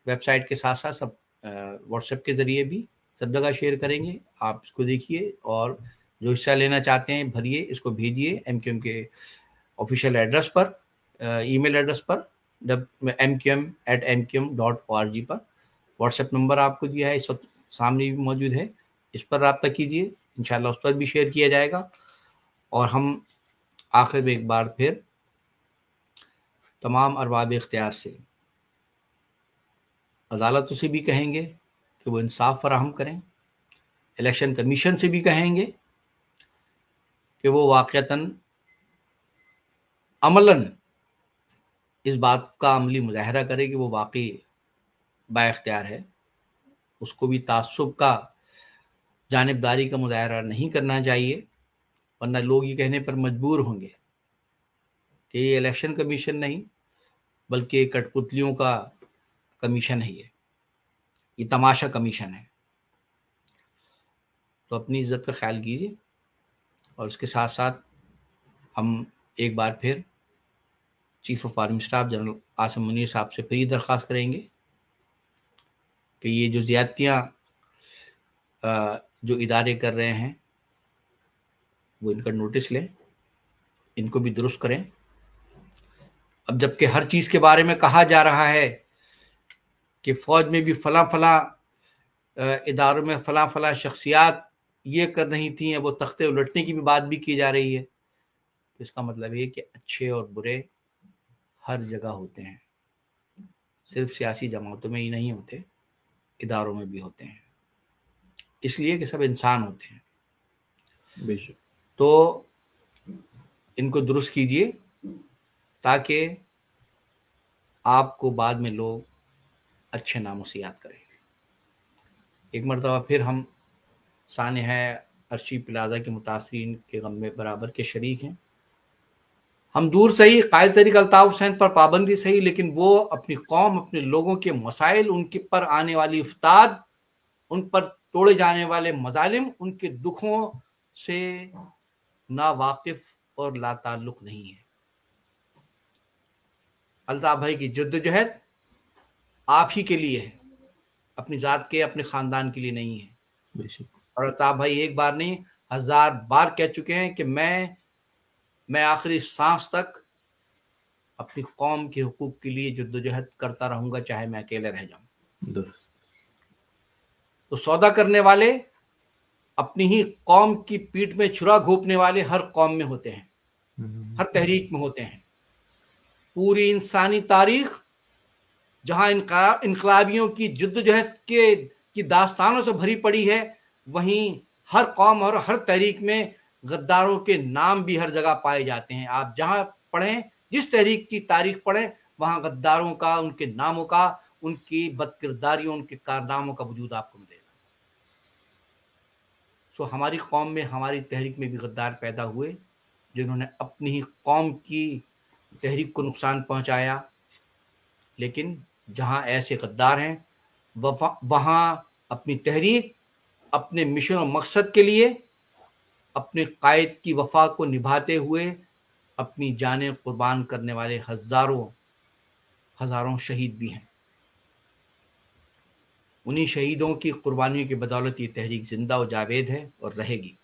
वेबसाइट के साथ साथ सब व्हाट्सएप के ज़रिए भी सब जगह शेयर करेंगे। आप इसको देखिए और जो हिस्सा लेना चाहते हैं भरिए, इसको भेजिए MQM के ऑफिशियल एड्रेस पर, ईमेल एड्रेस पर mqm@mqm.org पर। व्हाट्सएप नंबर आपको दिया है, इस वक्त सामने भी मौजूद है, इस पर रब्ता कीजिए, इंशाल्लाह उस पर भी शेयर किया जाएगा। और हम आखिर में एक बार फिर तमाम अरबाब इख्तियार से, अदालतों से भी कहेंगे कि वो इंसाफ फराहम करें, इलेक्शन कमीशन से भी कहेंगे कि वो वाक़तन अमलन इस बात का अमली मुजाहरा करे कि वो वाकई बाइख्तियार है, उसको भी तासुब का, जानिबदारी का मुजाहरा नहीं करना चाहिए, वरना लोग ये कहने पर मजबूर होंगे कि ये इलेक्शन कमीशन नहीं बल्कि कठपुतलियों का कमीशन है, ये तमाशा कमीशन है। तो अपनी इज्जत का ख्याल कीजिए। और उसके साथ साथ हम एक बार फिर chief of army staff general Asim Munir साहब से फिर दरख्वास्त करेंगे कि ये जो ज़्यादतियाँ जो इदारे कर रहे हैं वो इनका नोटिस लें, इनको भी दुरुस्त करें। अब जबकि हर चीज़ के बारे में कहा जा रहा है कि फ़ौज में भी फला इदारों में फला शख्सियात ये कर रही थी, वो तख्ते उलटने की भी बात भी की जा रही है, तो इसका मतलब ये कि अच्छे और बुरे हर जगह होते हैं, सिर्फ सियासी जमातों में ही नहीं होते, इदारों में भी होते हैं, इसलिए कि सब इंसान होते हैं। बेशक। तो इनको दुरुस्त कीजिए ताकि आपको बाद में लोग अच्छे नामों से याद करें। एक मरतबा फिर हम सानिहा अर्शी प्लाजा के मुतासरीन के गम में बराबर के शरीक हैं। हम दूर सही कायद तरीक अल्ताफ हुसैन पर पाबंदी सही, लेकिन वो अपनी कौम, अपने लोगों के मसाइल, उनके पर आने वाली इफ्ताद, उन पर तोड़े जाने वाले मजालिम, उनके दुखों से ना वाकिफ और लाताल्लुक नहीं है। अल्ताफ भाई की जद्दोजहद आप ही के लिए है, अपनी ज़ात के, अपने ख़ानदान के लिए नहीं है। बेशक। और अल्ताफ भाई एक बार नहीं 1000 बार कह चुके हैं कि मैं आखिरी सांस तक अपनी कौम के हुकूक के लिए जद्दोजहद करता रहूंगा, चाहे मैं अकेले रह जाऊं। दुरुस्त। तो सौदा करने वाले, अपनी ही कौम की पीठ में छुरा घोंपने वाले हर कौम में होते हैं, हर तहरीक में होते हैं। पूरी इंसानी तारीख जहां इनकलाबियों की जद्दोजहद की दास्तानों से भरी पड़ी है, वहीं हर कौम और हर तहरीक में गद्दारों के नाम भी हर जगह पाए जाते हैं। आप जहां पढ़ें, जिस तहरीक की तारीख पढ़ें, वहां गद्दारों का, उनके नामों का, उनकी बदकिरदारियों, उनके कारनामों का वजूद आपको मिलेगा। तो हमारी कौम में, हमारी तहरीक में भी गद्दार पैदा हुए जिन्होंने अपनी ही कौम की तहरीक को नुकसान पहुंचाया। लेकिन जहां ऐसे गद्दार हैं, वहां अपनी तहरीक, अपने मिशन और मकसद के लिए अपने कायद की वफा को निभाते हुए अपनी जानें कुर्बान करने वाले हजारों शहीद भी हैं। उन्हीं शहीदों की कुर्बानियों की बदौलत ये तहरीक जिंदा और जावेद है और रहेगी।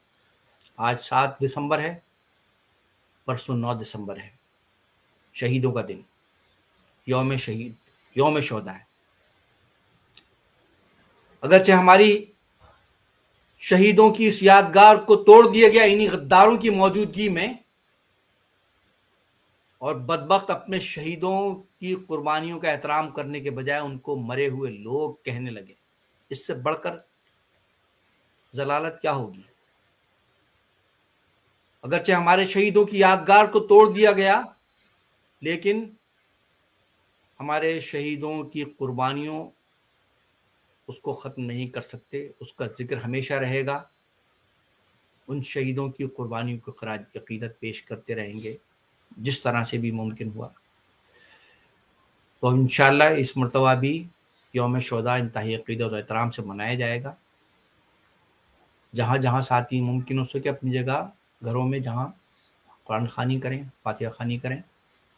आज 7 दिसंबर है, परसों 9 दिसंबर है, शहीदों का दिन, यौम शहीद, यौम शोदा है। अगरचे हमारी शहीदों की इस यादगार को तोड़ दिया गया इन्हीं गद्दारों की मौजूदगी में, और बदबख्त अपने शहीदों की कुर्बानियों का एहतराम करने के बजाय उनको मरे हुए लोग कहने लगे। इससे बढ़कर जलालत क्या होगी? अगरचे हमारे शहीदों की यादगार को तोड़ दिया गया, लेकिन हमारे शहीदों की कुर्बानियों उसको ख़त्म नहीं कर सकते, उसका जिक्र हमेशा रहेगा। उन शहीदों की कुर्बानियों को खराज अक़ीदत पेश करते रहेंगे जिस तरह से भी मुमकिन हुआ। तो इंशाअल्लाह इस मरतबा भी यौम शुहदा इंतहाई अक़ीदत और एहतराम से मनाया जाएगा। जहाँ जहाँ साथी मुमकिन हो सके अपनी जगह, घरों में जहाँ कुरान ख़वानी करें, फातिहा ख़वानी करें,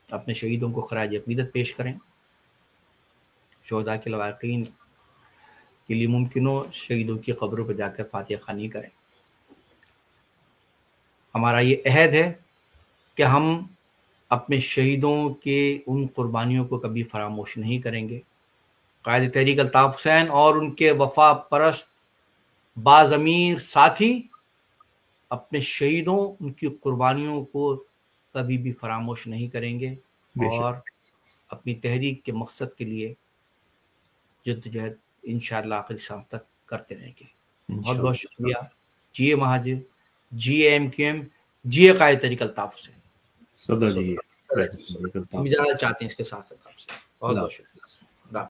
अपने शहीदों को खराज अक़ीदत पेश करें। शुहदा के लवाक़ीन के लिए मुमकिन हो शहीदों की कब्रों पर जाकर फातिहा ख़वानी करें। हमारा ये अहद है कि हम अपने शहीदों के उन कुर्बानियों को कभी फरामोश नहीं करेंगे। कायद तहरीक अल्ताफ हुसैन और उनके वफा परस्त बाज़मीर साथी अपने शहीदों, उनकी कुर्बानियों को कभी भी फरामोश नहीं करेंगे और अपनी तहरीक के मकसद के लिए जद्दोजहद इंशाअल्लाह आखिरी सांस तक करते रहेंगे। बहुत बहुत शुक्रिया। जिए महाजिर, जिए MQM, जिए कायद तहरीक अल्ताफ हुसैन। सदा जी हम इजाजत चाहते हैं इसके साथ साथ आपसे। बहुत बहुत शुक्रिया।